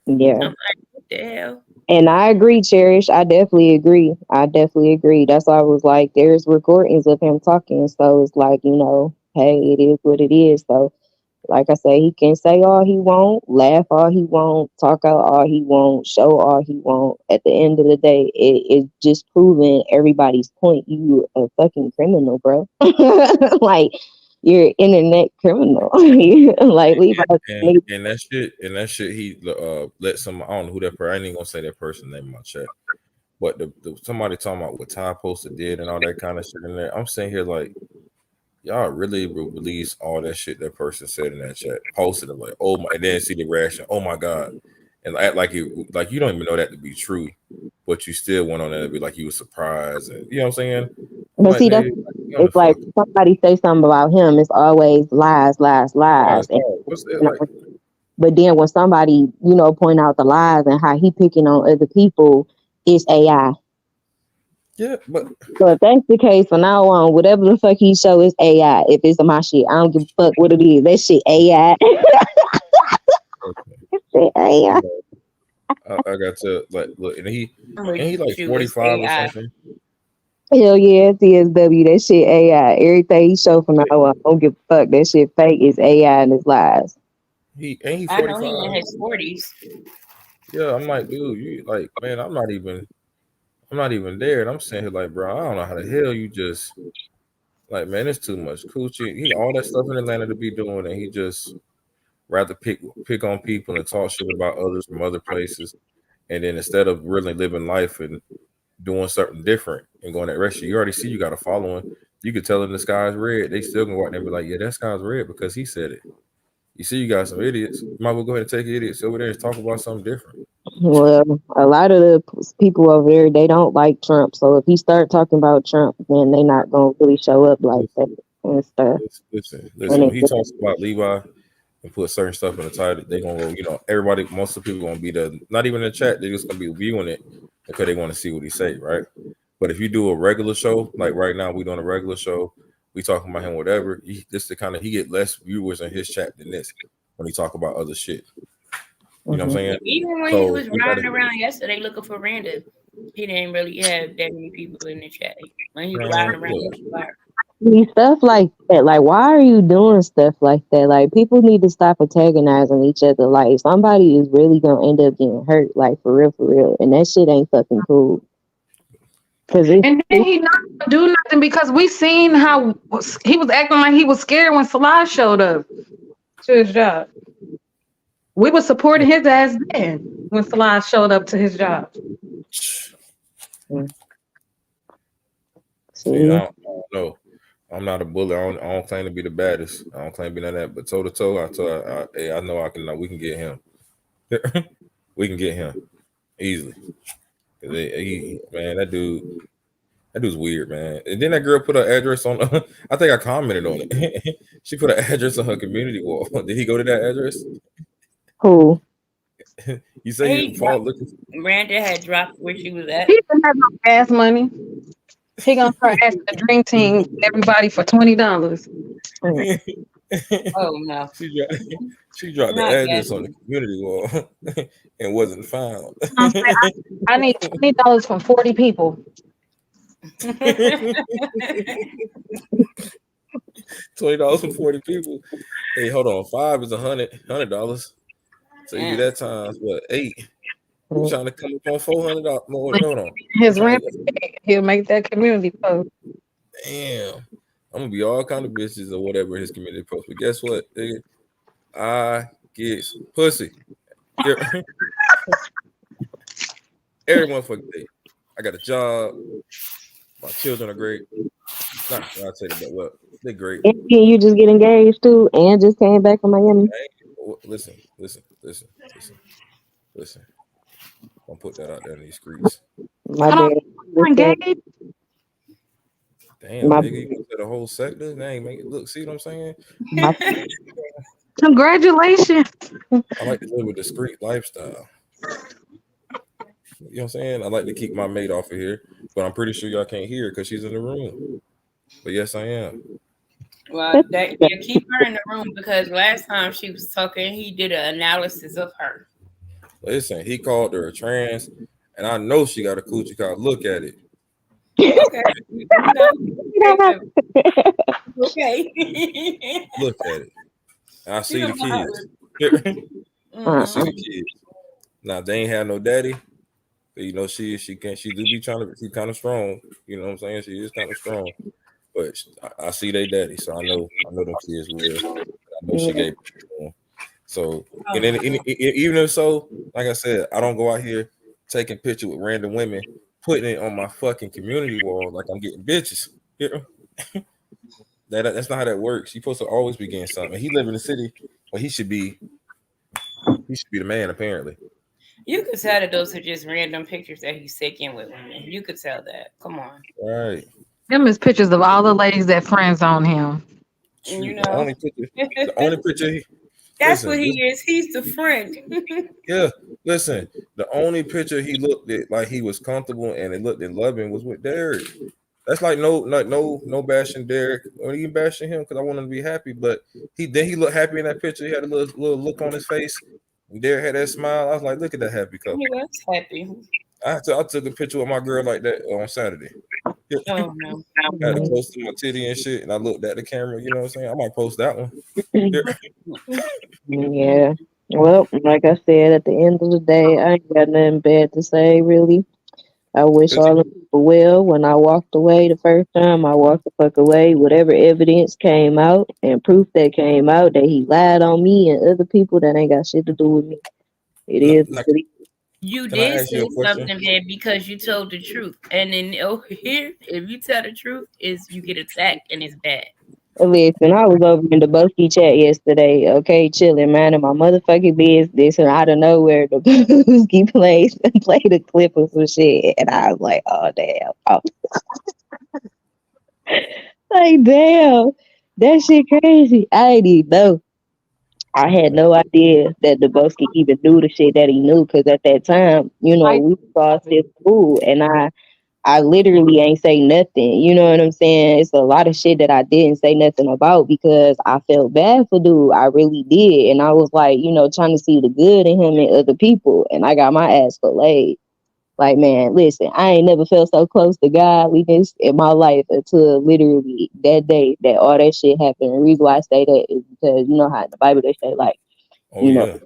yeah. I'm like, what the hell? And I agree, Cherish. I definitely agree. I definitely agree. That's why I was like, there's recordings of him talking. So it's like, you know, hey, it is what it is. So, like I say, he can say all he want, laugh all he want, talk out all he want, show all he want. At the end of the day, it's just proving everybody's point. You a fucking criminal, bro. Like, you're internet criminal. Like, Levi. And that shit he let some I don't know who that person I ain't even gonna say that person name in my chat. But the somebody talking about what Ty Poster did and all that kind of shit in there. I'm sitting here like y'all really will release all that shit that person said in that chat, posted it like, oh my, and then see the reaction, oh my god, and act like it, like you don't even know that to be true, but you still went on there to be like you was surprised, and you know what I'm saying? I'm But like, see, that's nigga, like, you on the it's like fuck somebody say something about him, it's always lies, lies, lies, lies. And lies. What's that you like? know, But then when somebody, point out the lies and how he picking on other people, it's AI. Yeah, but So if that's the case, from now on, whatever the fuck he show is AI. If it's my shit, I don't give a fuck what it is. That shit AI. Shit AI. I got to like look, and I'm with he like you. It's 45 or AI. something. Hell yeah, CSW. That shit AI. Everything he show from now on, I don't give a fuck. That shit fake is AI and it's lies. He I know he 45. in his 40s. Yeah, I'm like, dude, you like, man, I'm not even there. And I'm saying here like, bro, I don't know how the hell you just like, man, it's too much coochie. He all that stuff in Atlanta to be doing, and he just rather pick on people and talk shit about others from other places. And then instead of really living life and doing something different and going that rest, you already see you got a following. You could tell them the sky's red. They still gonna go out there and be like, yeah, that sky's red because he said it. You see, you got some idiots. You might as well go ahead and take idiots over there and talk about something different. Well, a lot of the people over there, they don't like Trump. So if he start talking about Trump, then they not gonna really show up like that and stuff. Listen. And When he talks about Levi and put certain stuff in the title, they gonna go. Everybody, most of the people gonna be there. Not even in the chat. They just gonna be viewing it because they want to see what he say, right? But if you do a regular show, like right now, we doing a regular show. We talking about him, whatever. He get less viewers in his chat than this when he talk about other shit. You know what I'm saying? Even when he was riding around yesterday looking for Randa, he didn't really have that many people in the chat. When he was riding around, stuff like that. Like, why are you doing stuff like that? Like, people need to stop antagonizing each other. Like, somebody is really gonna end up getting hurt. Like, for real, and that shit ain't fucking cool. And then he not do nothing because we seen how he was acting like he was scared when Salah showed up to his job. We were supporting his ass then when Salah showed up to his job. See, I don't know. I'm not a bully. I don't claim to be the baddest. I don't claim to be none of that. But toe to toe, I know I can. We can get him. We can get him easily. Man, that dude's weird, man. And then that girl put her address on. I think I commented on it. She put an address on her community wall. Did he go to that address? Who? You say he followed looking. Randa had dropped where she was at. He didn't have no gas money. He gonna start asking the dream team everybody for $20. Oh no! She dropped the address on the community wall and wasn't found. I need $20 from 40 people. $20 from 40 people. Hey, hold on. 5 is $100. So you do that times what 8? You trying to come up on $400 more? Hold on. His rent, he'll make that community post. Damn, I'm gonna be all kind of bitches or whatever his community post. But guess what? Nigga? I get pussy. Every motherfucking day. I got a job. My children are great. I'll tell you that. Well, they're great. And you just get engaged too, and just came back from Miami. Listen. Don't put that out there in these streets. My bad. Engaged? Damn, nigga, you went to the whole sector. They ain't make it look. See what I'm saying? Congratulations. I like to live a discreet lifestyle. You know what I'm saying? I like to keep my mate off of here, but I'm pretty sure y'all can't hear her because she's in the room. But yes, I am. Well, you keep her in the room because last time she was talking, he did an analysis of her. Listen, he called her a trans, and I know she got a coochie card. Look at it. Okay. Okay. Look at it. I see the kids. I see the kids. Now they ain't have no daddy. But you know, she do be trying to be kind of strong. You know what I'm saying? She is kind of strong. But I see they daddy, so I know them kids real. I know she gave it to them. So and then even if so, like I said, I don't go out here taking pictures with random women, putting it on my fucking community wall like I'm getting bitches. You know? That's not how that works. You're supposed to always be getting something. He live in the city, well, he should be the man, apparently. You could tell that those are just random pictures that he's taking with women. You could tell that. Come on. Right. Them is pictures of all the ladies that friends on him. You know, the only picture That's what Listen, he is. He's the friend. yeah, listen. The only picture he looked at like he was comfortable and it looked at loving was with Derek. That's like no bashing Derek or even bashing him because I want him to be happy. But he looked happy in that picture. He had a little look on his face. And Derek had that smile. I was like, look at that happy couple. He was happy. I took a picture with my girl like that on Saturday. Yeah. Oh no. I had to post my titty and shit, and I looked at the camera. You know what I'm saying? I might post that one. Yeah. Yeah. Well, like I said, at the end of the day, I ain't got nothing bad to say, really. I wish all the people well. When I walked away the first time, I walked the fuck away. Whatever evidence came out and proof that came out that he lied on me and other people, that ain't got shit to do with me. It is Like, what it You can I did ask you say a question? something bad because you told the truth. And then over here, if you tell the truth, is you get attacked and it's bad. Listen, I was over in the Boski chat yesterday, okay, chilling, minding my motherfucking business, and out of nowhere, the Boski played a clip of some shit, and I was like, oh, damn. Oh, like, damn, that shit crazy. I ain't even know. I had no idea that Dubowski even knew the shit that he knew, because at that time, you know, we was all still cool, and I literally ain't say nothing. You know what I'm saying? It's a lot of shit that I didn't say nothing about because I felt bad for dude. I really did. And I was like, you know, trying to see the good in him and other people. And I got my ass filleted. Like, man, listen, I ain't never felt so close to godliness in my life until literally that day that all that shit happened. The reason why I say that is because you know how in the Bible they say, like, Oh you know, yeah.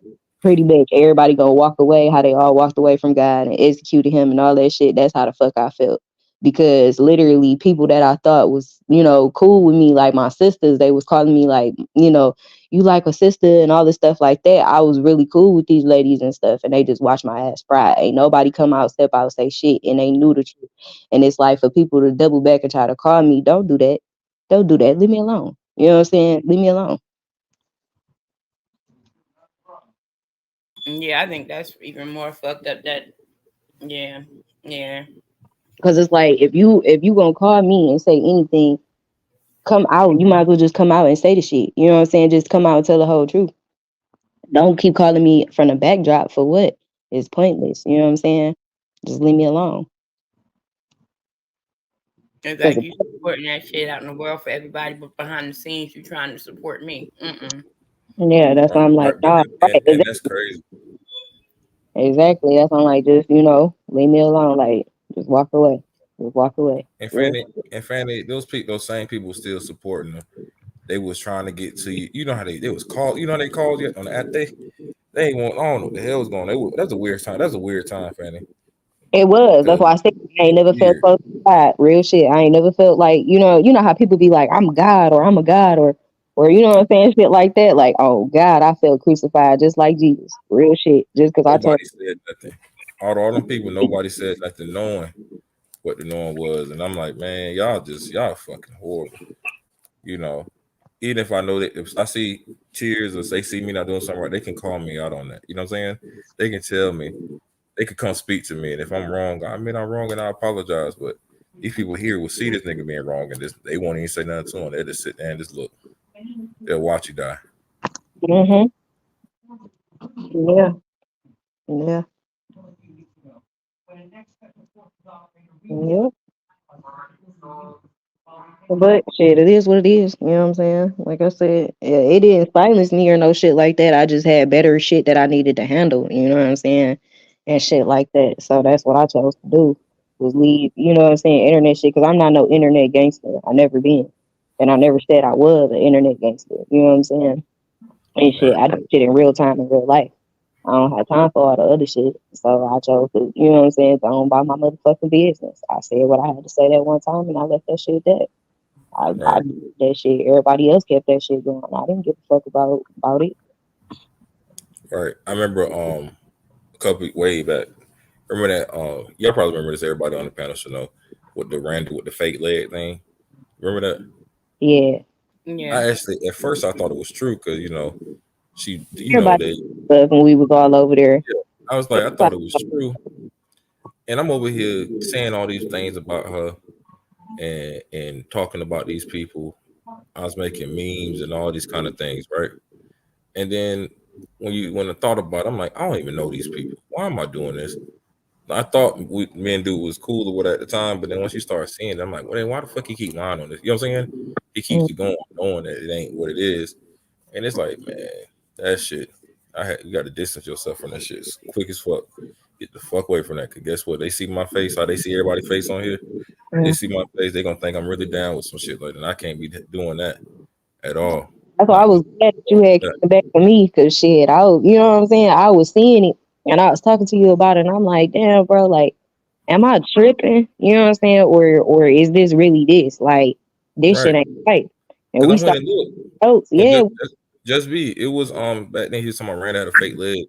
pretty much everybody gonna walk away, how they all walked away from God and executed him and all that shit. That's how the fuck I felt. Because literally people that I thought was, you know, cool with me, like my sisters, they was calling me like, you know, you like a sister and all this stuff like that. I was really cool with these ladies and stuff, and they just watched my ass fry. Ain't nobody come out, step out, say shit, and they knew the truth. And it's like for people to double back and try to call me, don't do that. Don't do that. Leave me alone. You know what I'm saying? Leave me alone. Yeah, I think that's even more fucked up. That yeah, yeah. Cause it's like if you gonna call me and say anything, come out. You might as well just come out and say the shit. You know what I'm saying? Just come out and tell the whole truth. Don't keep calling me from the backdrop for what? It's pointless. You know what I'm saying? Just leave me alone. It's Cause like you supporting that shit out in the world for everybody, but behind the scenes you trying to support me. Mm-mm. yeah, that's why I'm like, But nah, right, and that's crazy. exactly. That's why I'm like, just leave me alone. Like, just walk away. Just walk away. And Yeah. Fanny, those same people still supporting them. They was trying to get to you. You know how they was called. You know how they called you on the app. They ain't want. I don't know what the hell was going. That's a weird time. That's a weird time, Fanny. It was. That's Cause why I said I ain't never felt weird. close to God. Real shit. I ain't never felt like, you know how people be like, I'm God or I'm a God or you know what I'm saying? Shit like that. Like, oh God, I felt crucified just like Jesus. Real shit. Just because I told Nobody said nothing. All them people, nobody said nothing, knowing what the norm was. And I'm like, man, y'all fucking horrible. You know, even if I know that if I see cheers or they see me not doing something right, they can call me out on that. You know what I'm saying? They can tell me. They could come speak to me, and if I'm wrong, I mean I'm wrong, and I apologize. But these people here will see this nigga being wrong, and they won't even say nothing to him. They'll just sit there and just look. They'll watch you die. mm-hmm. Yeah. Yeah. Yeah. But shit, it is what it is. You know what I'm saying? Like I said, yeah, it didn't silence me or no shit like that. I just had better shit that I needed to handle. You know what I'm saying? And shit like that. So that's what I chose to do was leave. You know what I'm saying? Internet shit, because I'm not no internet gangster. I never been, and I never said I was an internet gangster. You know what I'm saying? And shit, Right, I do shit in real time in real life. I don't have time for all the other shit. So I chose to, you know what I'm saying, go on about my motherfucking business. I said what I had to say that one time and I left that shit dead. I right, did that shit. Everybody else kept that shit going. I didn't give a fuck about it. right. I remember a couple way back. Remember that y'all probably remember this. Everybody on the panel should know with the random with the fake leg thing. Remember that? Yeah. Yeah. I actually at first I thought it was true because she Everybody they loved when we was all over there. I was like I thought it was true, and I'm over here saying all these things about her and talking about these people. I was making memes and all these kind of things, right? And then when I thought about it, I'm like, I don't even know these people. Why am I doing this? I thought me and dude was cool or what at the time, but then once you start seeing it, I'm like, well, then why the fuck he keep lying on this? You know what I'm saying? He keeps Mm. going on that it ain't what it is, and it's like, man, that shit. You got to distance yourself from that shit quick as fuck. Get the fuck away from that. Cause guess what? They see my face, how they see everybody's face on here. They see my face, they gonna think I'm really down with some shit like that. And I can't be doing that at all. That's why I Like, was glad that you had that, came back to me because shit, I was, you know what I'm saying? I was seeing it and I was talking to you about it and I'm like, damn, bro, like, am I tripping? You know what I'm saying? Or is this really this? Like, this shit right? ain't right. And Cause I we went started and looked. notes. And Yeah. just be it was back then he was talking about ran out of fake leg.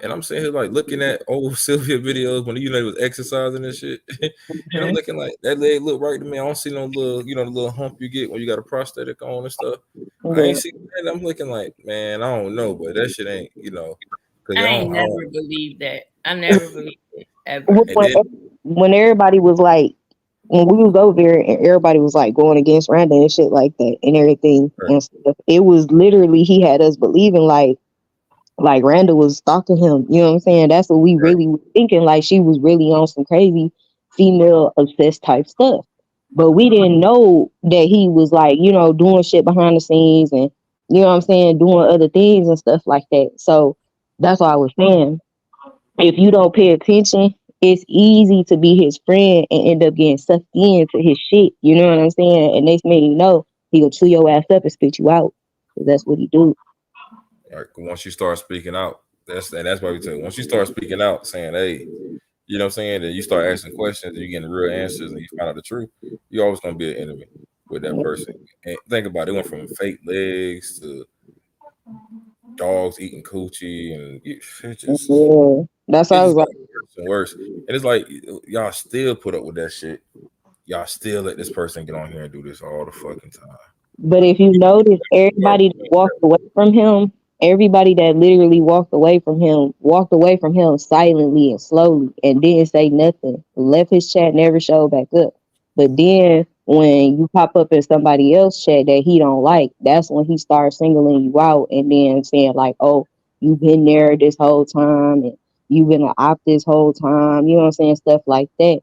And I'm sitting here like looking at old Sylvia videos when he was exercising and shit. And I'm Mhm. looking like that leg look right to me. I don't see no little, the little hump you get when you got a prosthetic on and stuff. I ain't Yeah. see that. I'm looking like, man, I don't know, but that shit ain't, because I ain't I don't. never believed that. I never believed it ever. And When, then when everybody was like, when we was over there and everybody was like going against Randall and shit like that and everything and stuff, it was literally he had us believing like Randall was stalking him. You know what I'm saying? That's what we right, really were thinking. Like she was really on some crazy female obsessed type stuff. But we didn't know that he was like, doing shit behind the scenes and you know what I'm saying, doing other things and stuff like that. So that's why I was saying if you don't pay attention, it's easy to be his friend and end up getting sucked into his shit. You know what I'm saying? And next minute you know, he gonna chew your ass up and spit you out. 'Cause that's what he do. right. Once you start speaking out, that's why we tell you. Once you start speaking out, saying, hey, you know what I'm saying, and you start asking questions and you getting real answers and you find out the truth, you're always gonna be an enemy with that person. And think about it, it went from fake legs to dogs eating coochie, and it just Yeah. That's why it I was just like, got worse and worse. And it's like y'all still put up with that shit. Y'all still let this person get on here and do this all the fucking time. but if you notice, everybody that walked away from him, everybody that literally walked away from him silently and slowly and didn't say nothing. Left his chat, never showed back up. But then when you pop up in somebody else's chat that he don't like, that's when he starts singling you out and then saying like, "Oh, you've been there this whole time and you've been an op this whole time." You know what I'm saying? Stuff like that.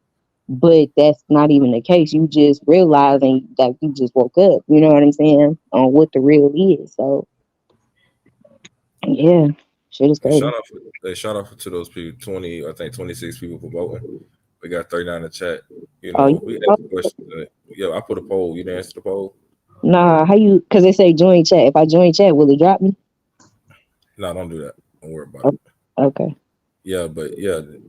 But that's not even the case. You just realizing that you just woke up. You know what I'm saying? On what the real is. So yeah, shit is And crazy. shout out to those people, 20, I think 26 people for voting. We got 39 in the chat. Oh, We you asked questions. Yeah, I put a poll. You didn't answer the poll. nah? How you? Because they say join chat. If I join chat, will it drop me? No, don't do that. Don't worry about it. Oh, okay. Yeah, but yeah, and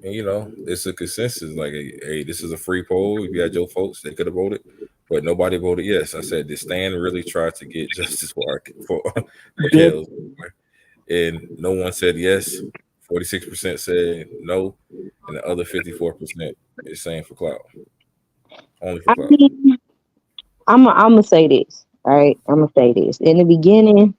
it's a consensus. Like, hey, this is a free poll. If you had your folks, they could have voted, but nobody voted yes. I said, did Stan really try to get justice for Yeah. Kels? And no one said yes. 46% said no, and the other 54% is saying for clout, only for I clout. mean, I'm gonna say this. All right, I'm gonna say this. In the beginning,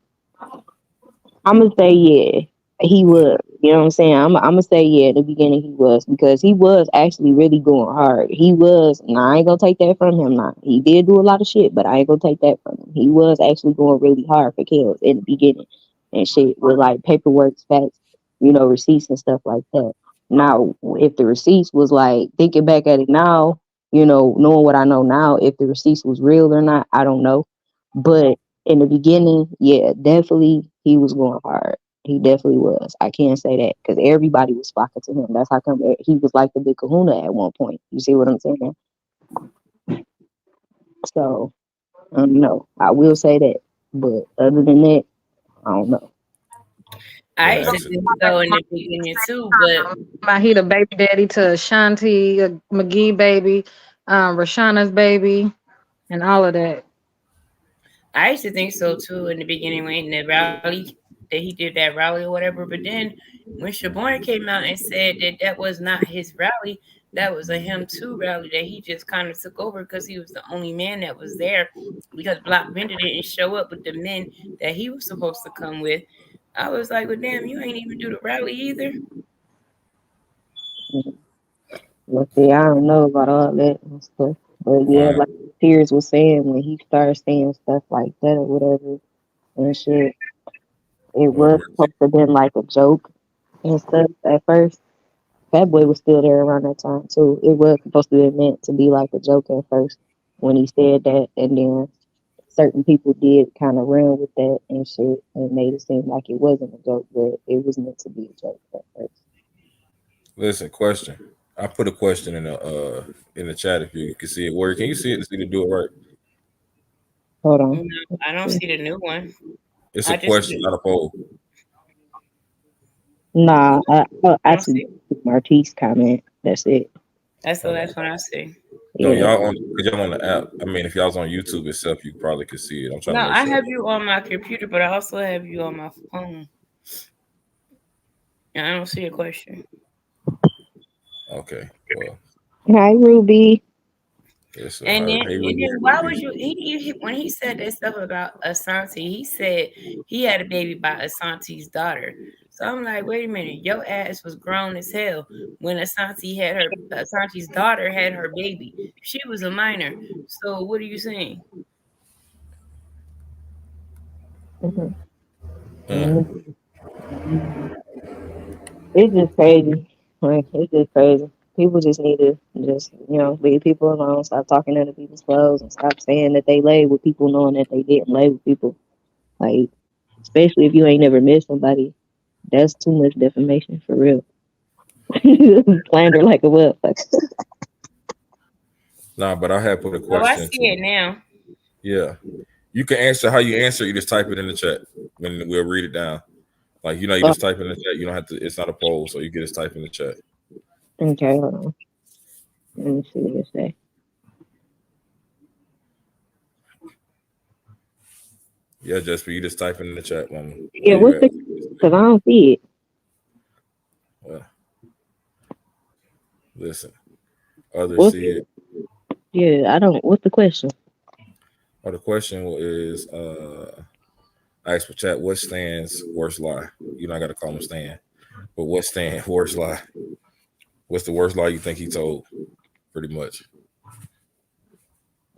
I'm gonna say yeah, he was. You know what I'm saying? I'm gonna say yeah. In the beginning, he was because he was actually really going hard. He was. Now I ain't gonna take that from him. Now he did do a lot of shit, but I ain't gonna take that from him. He was actually going really hard for kills in the beginning and shit with like paperwork, facts, receipts and stuff like that. Now, if the receipts was like thinking back at it now, knowing what I know now, if the receipts was real or not, I don't know. But in the beginning, yeah, definitely he was going hard. He definitely was. I can't say that because everybody was flocking to him. That's how come he was like the big kahuna at one point. You see what I'm saying? So, no, I will say that. But other than that, I don't know. I Let me used to ask you. think so in the beginning too, but He the baby daddy to Ashanti, McGee baby, Rashana's baby, and all of that. I used to think so too in the beginning when the rally that he did that rally or whatever. But then when Shabourne came out and said that that was not his rally, that was a him too rally that he just kind of took over because he was the only man that was there because Block Bender didn't show up with the men that he was supposed to come with. I was like, well, damn, you ain't even do the rally either. But see, I don't know about all that and stuff. But yeah, Right. like Tears was saying when he started saying stuff like that or whatever and shit. It More was mercy. supposed to have been like a joke and stuff at first. Fat Boy was still there around that time too. It was supposed to be meant to be like a joke at first when he said that, and then certain people did kind of run with that and shit and made it seem like it wasn't a joke, but it was meant to be a joke at first. Listen, question. I put a question in the chat if you can see it. Where can you see it to see to do it right? Hold on. No, I don't see the new one. It's a I just question, not a poll. Nah, I don't see see. Martise comment. That's it. That's the Okay. last one I see. No, Yeah. y'all on the app. I mean, if y'all was on YouTube itself, you probably could see it. I'm trying No, to make I sure. have you on my computer, but I also have you on my phone. And I don't see a question. Okay. Well, Hi, Ruby. it's And then, hey, and then why was you when he said that stuff about Asante, he said he had a baby by Asante's daughter. So I'm like, wait a minute, your ass was grown as hell when Asante's daughter had her baby. She was a minor. So what are you saying? Mhm. Mm. It's just crazy. Like, it's just crazy. People just need to just, leave people alone. Stop talking under people's clothes and stop saying that they lay with people knowing that they didn't lay with people. Like, especially if you ain't never met somebody, that's too much defamation for real. Slander like a motherfucker. Nah, but I had put a Oh, I question see it to. now. Yeah, you can answer how you answer. You just type it in the chat, and we'll read it down. Like you Oh, just type in the chat. You don't have to. It's not a poll, so you can just type in the chat. okay, hold on. Let me see what it say. Yeah, just for you just type in the chat, woman. Yeah, Where you what's at? the? Because I don't see it. Well, listen, others What's see it. Yeah, I don't. What's the question? Or the question is, I asked for chat. What stands worst lie? You know, I got to call him Stan. But what stand worst lie? What's the worst lie you think he told? Pretty much.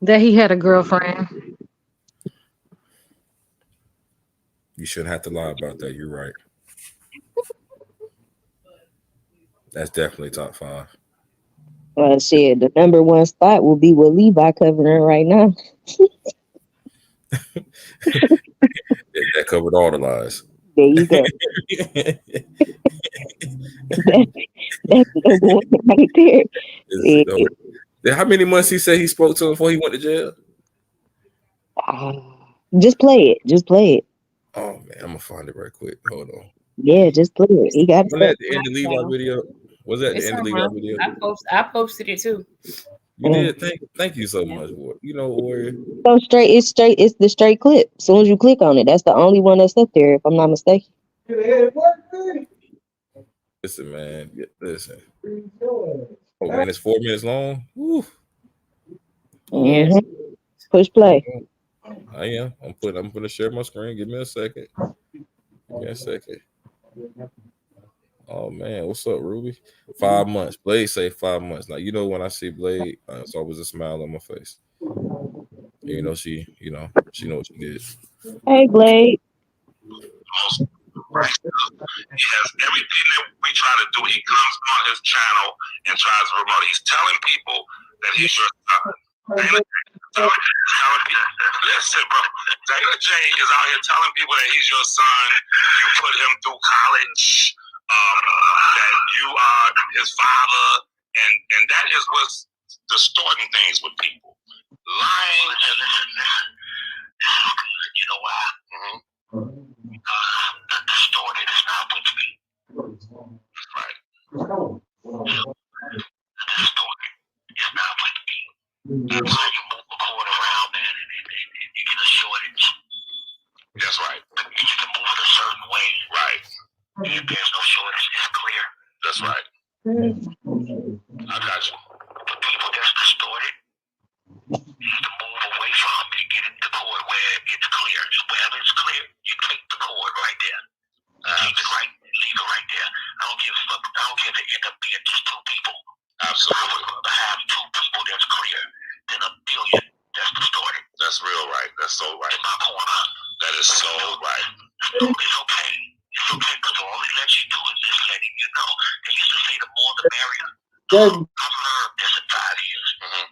That he had a girlfriend. You shouldn't have to lie about that. You're right. That's definitely top 5. Shit, the number one spot will be what Levi covering right now. That covered all the lies. There you go. That's number one right there. Yeah. How many months he said he spoke to him before he went to jail? Just play it. Just play it. Oh man, I'm gonna find it right quick. Hold on. Yeah, just play it. He got Wasn't that it. at the end of Levi video? Was that at the It's end of on Levi my. video? I posted it too. You Mm. did. Thank you so much, boy. You know, Warrior. So straight. It's straight. It's the straight clip. As soon as you click on it, that's the only one that's up there, if I'm not mistaken. Listen, man. Listen. Oh man, it's 4 minutes long. Woo. Yes. Mm-hmm. Push play. I am. I'm gonna share my screen. Give me a second. Give me a second. Oh man, what's up, Ruby? 5 months. Blade say 5 months. Now you know when I see Blade, it's always a smile on my face. And, she know what she did. Hey, Blade. Right. He has everything that we try to do. He comes on his channel and tries to promote it. He's telling people that he's your son. Listen, bro. Dana J is out here telling people that he's your son. You put him through college. That you are his father, and that is what's distorting things with people. Lying and you know why? Distorted is not with me. Right. Distorted is not with me. That's how you move the cord around, man, and you get a shortage. That's right. You can move it a certain way. Right. If there's no shortage, it's clear. That's right. I got you. The people that's distorted, you need to move away from it and get in the cord where it's clear. Wherever it's clear, you take the cord right there. Leave it right there. I don't give a fuck. I don't care if it end up being just 2 people. Absolutely. I would rather have 2 people that's clear than a billion that's distorted. That's real right. That's so right. In my corner. That is so right. So it's okay. I've learned this in 5 years.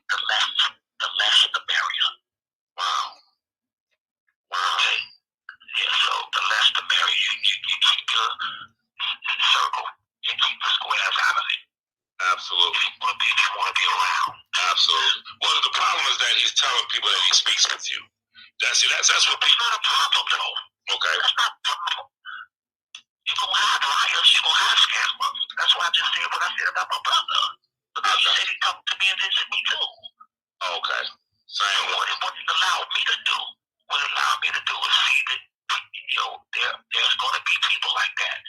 The less the merrier. Wow. Okay. Yeah, so the less the merrier. You keep your circle and keep the squares out of it. Absolutely. If you want to be around. Absolutely. Well, the problem is that he's telling people that he speaks with you. That's what people. It's not a problem, though. Okay. That's not a problem. You're going to have liars. You're going to have scammers. That's why I just said what I said about my brother. Because he said he come to me and visit me, too. Okay. Same. What it allowed me to do, is see that, there's going to be people like that.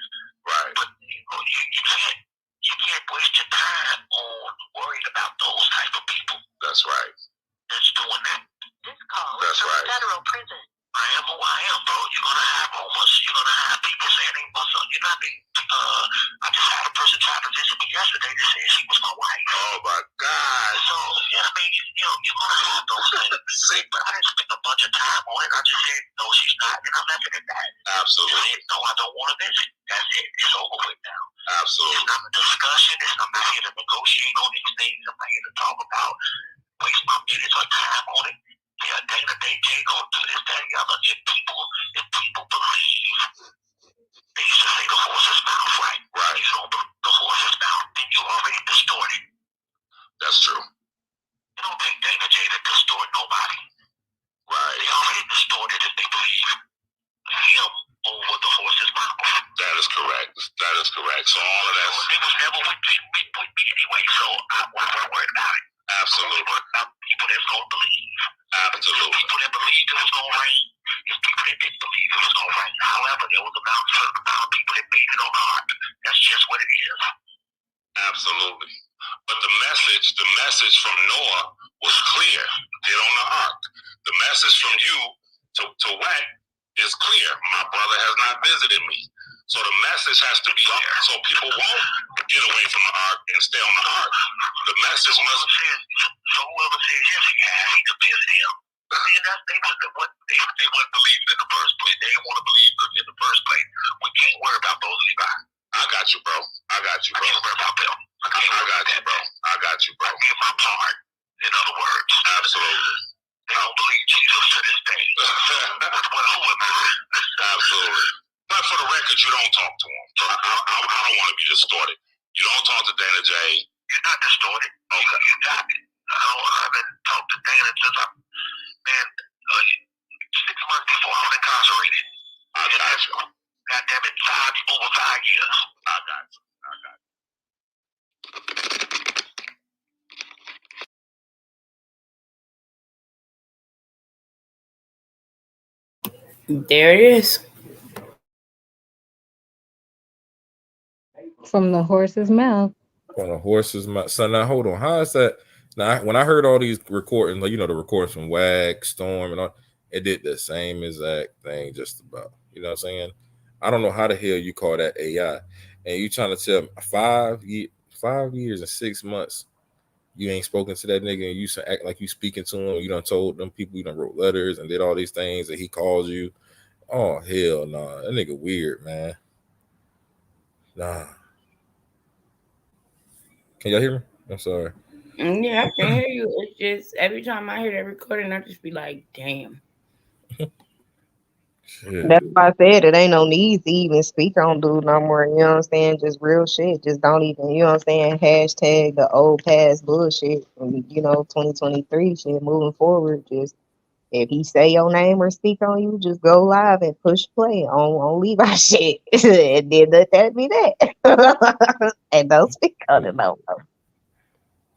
Right. But you can't waste your time on worrying about those type of people. That's right. That's doing that. This call is from federal prison. I am who I am, bro. You're gonna have rumors. You're gonna have people saying they was you know what I mean? I just had a person try to visit me yesterday that said she was my wife. Oh my God. So, I mean, you're gonna have those things. See, but I didn't spend a bunch of time on it. I just said, no, she's not, and I left it at that. Absolutely. No, I don't want to visit. That's it. It's over with now. Absolutely. It's not a discussion. I'm not here to negotiate on these things. I'm not here to talk about waste my minutes or time on it. Yeah, day-to-day, Jay gonna do this, that, and the other. If people believe, they used to say the horse's mouth, right? Right. You don't believe the horse's mouth, then you already distorted. That's true. You don't think Dana J to distort nobody. Right. They already distorted if they believe him over the horse's mouth. That is correct. That is correct. So all of that. They was never with me anyway, so why would I worry about it? Absolutely. About people that's gonna believe. Absolutely. People that believed it was gonna rain. There's people that didn't believe it was gonna rain. However, there was a certain amount of people that made it on the ark. That's just what it is. Absolutely. But the message from Noah was clear. Get on the ark. The message from you to Wack is clear. My brother has not visited me. So the message has to be there. So people won't get away from the ark and stay on the ark. The message must. So whoever says yes, he could visit him. And they wouldn't believe in the first place. They didn't want to believe in the first place. We can't worry about those, Levi. I got you, bro. I can't worry about them. I got you, bro. I give my part. In other words. Absolutely. They don't believe Jesus to this day. Who am I? Absolutely. But for the record, you don't talk to him. I don't want to be distorted. You don't talk to Dana J. You're not distorted. Okay. You got it. I haven't talked to Dana since 6 months before I was incarcerated. I got you. God damn it, over 5 years. I got you. There it is. From the horse's mouth. From the horse's mouth. So now hold on. How is that? Now when I heard all these recordings, like the recordings from Wag, Storm, and all, it did the same exact thing, just about. You know what I'm saying? I don't know how the hell you call that AI, and you trying to tell me 5 years and 6 months you ain't spoken to that nigga, and you act like you speaking to him. You done told them people, you done wrote letters and did all these things, and he calls you. Oh hell no, nah. That nigga weird, man. Nah. Can y'all hear me? I'm sorry. Yeah, I can hear you. It's just every time I hear that recording, I just be like, damn. Shit. That's why I said it ain't no need to even speak on dude no more. You know what I'm saying? Just real shit. Just don't even, you know what I'm saying? Hashtag the old past bullshit from, 2023 shit moving forward. Just if he say your name or speak on you, just go live and push play on Levi shit. And then let that be that. And don't speak on it no more.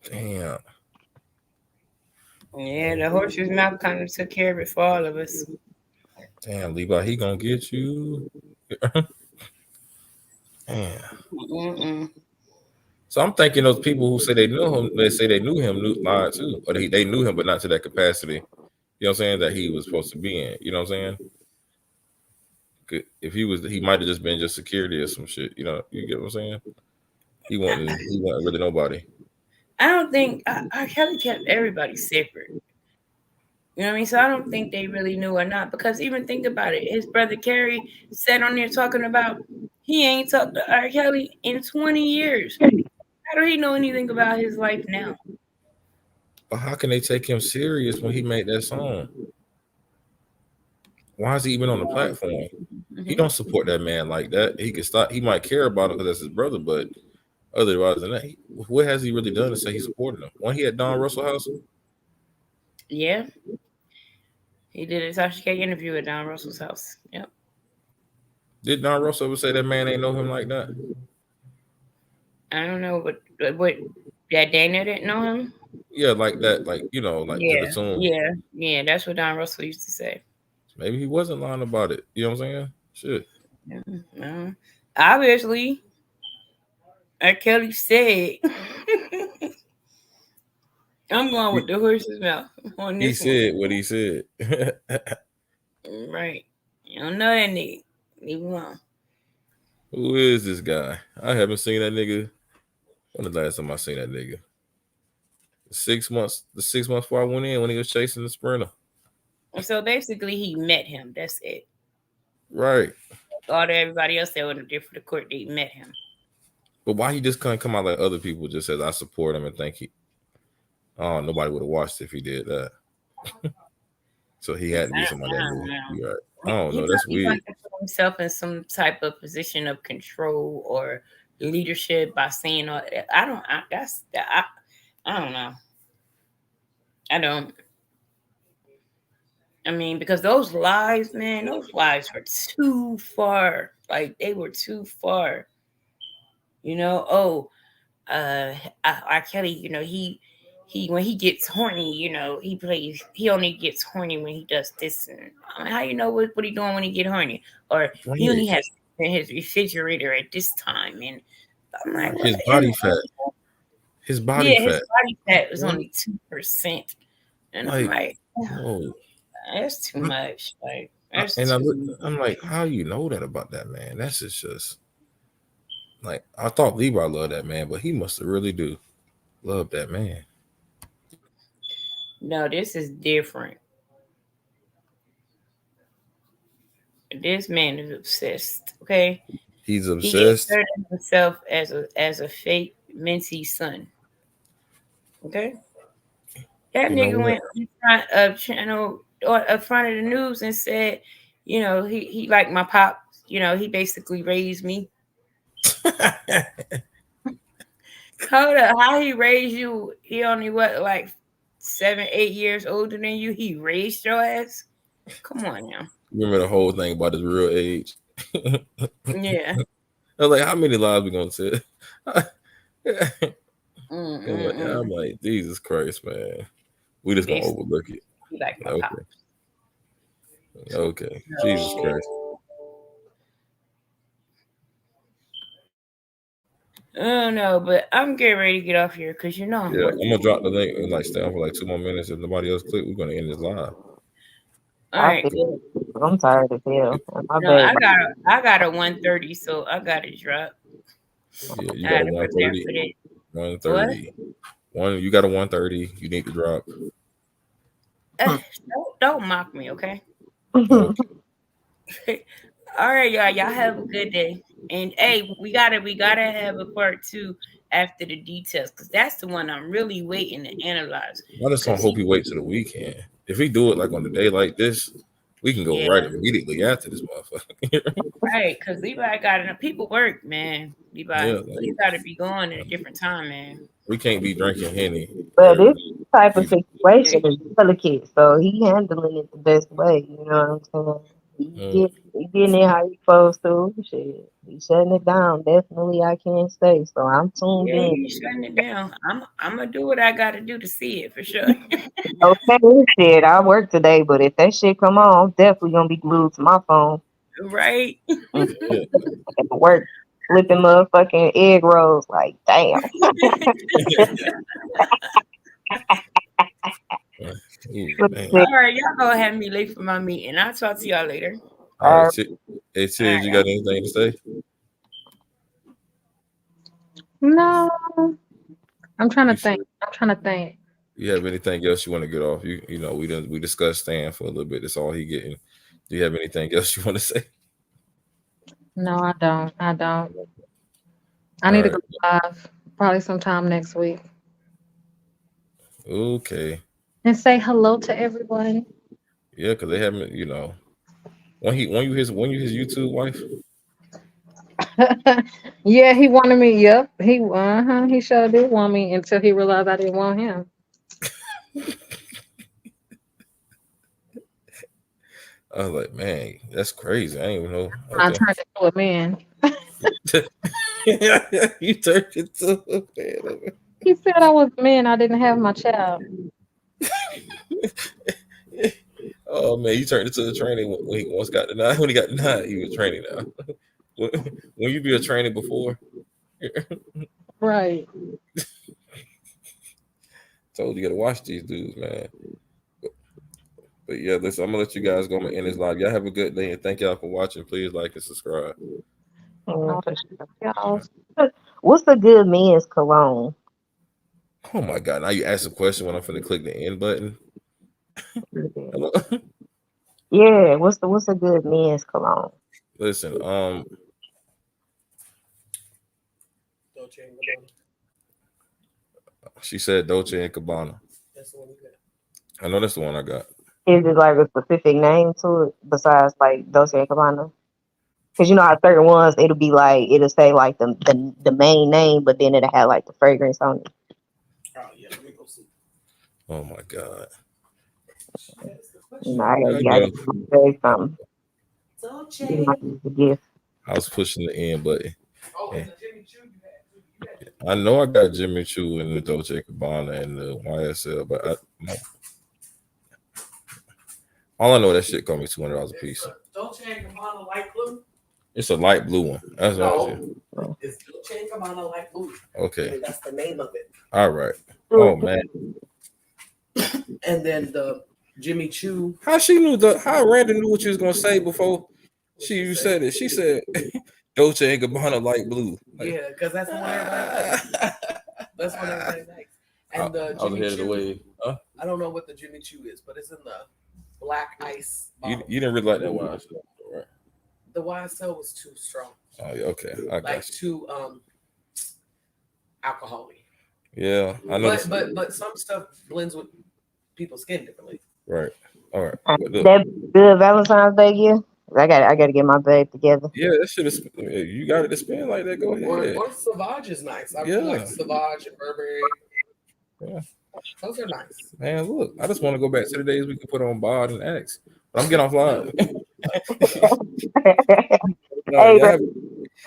Damn. Yeah, the horse's mouth kind of took care of it for all of us. Damn, Levi, he gonna get you. Damn. Mm-mm. So I'm thinking those people who say they knew him, they say they knew him, lied too, or they knew him, but not to that capacity. You know what I'm saying? That he was supposed to be in. You know what I'm saying? If he was, he might have just been just security or some shit. You get what I'm saying? He wasn't really nobody. I don't think R. Kelly kept everybody separate. You know what I mean? So I don't think they really knew or not. Because even think about it, his brother Kerry sat on there talking about he ain't talked to R. Kelly in 20 years. How do he know anything about his life now? But how can they take him serious when he made that song? Why is he even on the platform? He don't support that man like that. He can stop. He might care about it because that's his brother, but otherwise than that, what has he really done to say he supported him? When he at Don Russell house? Yeah, he did a Tasha K interview at Don Russell's house. Yep. Did Don Russell ever say that man ain't know him like that? I don't know what that Dana didn't know him. Yeah, like that, like like to the Yeah, tune. yeah. That's what Don Russell used to say. Maybe he wasn't lying about it. You know what I'm saying? Shit. Yeah. Obviously, like Kelly said, I'm going with the horse's mouth on He this one. said what he said. Right. You don't know that nigga. Leave him alone. Who is this guy? I haven't seen that nigga. When the last time I seen that nigga? 6 months. The 6 months before I went in when he was chasing the sprinter. So basically, he met him. That's it. Right. Everybody else that went there for the court date met him. But why he just couldn't come out like other people just says I support him and think he nobody would have watched if he did that. So he had to be somebody that knew. Right. I don't know. That's weird. He wants to put himself in some type of position of control or leadership by saying all that. I don't know. I don't. I mean, because those lies, man, those lies were too far. Like they were too far. R. Kelly, he when he gets horny, he only gets horny when he does this. And I mean, how you know what he doing when he get horny? Or he only has in his refrigerator at this time. And I'm like, his body fat. His body fat. His body fat was only 2%. And I'm like, oh, that's too much. Like, I'm like, how you know that about that man? That's just like I thought Levi loved that man, but he must have really do love that man. No, this is different. This man is obsessed. Okay, he's obsessed. He inserted himself as a fake mentee son. Okay, that nigga went in front of channel or in front of the news and said, he like my pop. He basically raised me. Hold up, how he raised you? He only like 7, 8 years older than you. He raised your ass. Come on now. Remember the whole thing about his real age? Yeah. I was like, how many lives we gonna tell? I'm like, Jesus Christ, man. We just gonna overlook it. Like my pop. Okay. No. Jesus Christ. Oh no, but I'm getting ready to get off here because I'm gonna drop the link and stay on for like 2 more minutes. If nobody else click, we're gonna end this live. All right. I'm tired of hell. I got a 1:30, so I gotta drop. Yeah, you got a 1:30. 1:30. You got a 1:30. You need to drop. Don't mock me, okay? Okay. All right, y'all. Y'all have a good day. And hey, we gotta have a part 2 after the details because that's the one I'm really waiting to analyze. I just don't hope he wait till the weekend. If he do it like on a day like this, we can go right immediately after this motherfucker. Right, because Levi got enough people work, man. Levi got to be going at a different time, man. We can't be drinking Henny. But this type of situation is delicate, so he handling it the best way. You know what I'm saying? He getting it how he supposed to. Shit, he shutting it down. Definitely, I can't say. So I'm tuned in. He's shutting it down. I'm gonna do what I gotta do to see it for sure. Okay, shit. I work today, but if that shit come on, I'm definitely gonna be glued to my phone. Right. Work flipping motherfucking egg rolls. Like, damn. All right, y'all go have me late for my meeting. I'll talk to y'all later. All right, hey, Tiz, you got anything to say? No, I'm trying to think. You have anything else you want to get off? We discussed Stan for a little bit. That's all he getting. Do you have anything else you want to say? No, I don't. I need to go live. Probably sometime next week. Okay. And say hello to everyone. Yeah, because they haven't, you know, when you his YouTube wife. Yeah, he wanted me. Yep. He sure did want me until he realized I didn't want him. I was like, man, that's crazy. I didn't even know. I Okay. turned into a man. You turned into a man. He said I was a man. I didn't have my child. Oh man, you turned into a training when he once got denied. When he got denied, he was training now. When you be a trainer before, Right. told you gotta watch these dudes, man. But yeah, listen, I'm gonna let you guys go and end this live. Y'all have a good day and thank y'all for watching. Please like and subscribe. For sure. Y'all. What's the good men's cologne? Oh my god, now you ask a question when I'm finna click the end button. Hello? Yeah, what's a good men's cologne? Listen, she said Dolce and Gabbana. I know that's the one I got. Is it like a specific name to it besides like Dolce and Gabbana? Because you know how certain ones it'll say like the main name, but then it'll have like the fragrance on it. Oh yeah, let me go see. Oh my god. You know, I Yeah, gotta say something. You might need to give. I was pushing the end button. Oh, Yeah. the Jimmy Choo you had. I know I got Jimmy Choo and the Dolce Gabbana and the YSL, but all I know that shit cost me $200 a piece. Dolce and Gabbana light blue. It's a light blue one. That's what I said. No, it's Dolce and Gabbana light blue. Okay. That's the name of it. All right. Oh man. And then the Jimmy Choo. How Randa knew what you was gonna say before you said it? She said Dolce and Gabbana light blue. Like, Yeah, because that's the one everybody likes. That's what everybody likes. And the I was Jimmy ahead of the Choo. wave. Huh? I don't know what the Jimmy Choo is, but it's in the black ice. You didn't really like that one, right? The YSL was too strong. Oh yeah, okay. I got Like you. too alcohol-y. Yeah, I know. But some stuff blends with people's skin differently. Right. All right. That good Valentine's Day gift. I gotta get my bag together. Yeah, that shit is. You got it to spend like that. Go ahead. Or Sauvage is nice. I Yeah. like Sauvage and Burberry. Yeah. Those are nice. Man, look, I just want to go back to the days we could put on bod and X. But I'm getting off live. Hey,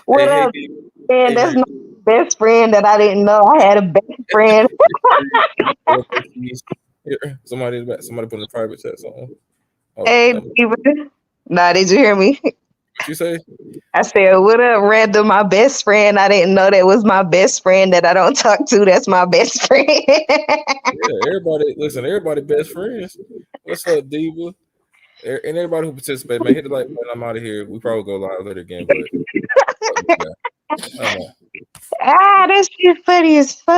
what up? Man, that's my best friend that I didn't know. I had a best friend. Somebody put in the private chat something. Oh, Hey, nah, did you hear me? what you say? I said, what up, random? My best friend. I didn't know that was my best friend that I don't talk to. That's my best friend. Yeah, everybody best friends. What's up, Diva? And everybody who participated, man, hit the like button. I'm out of here. We probably go live later again, but Ah, that shit funny as fuck.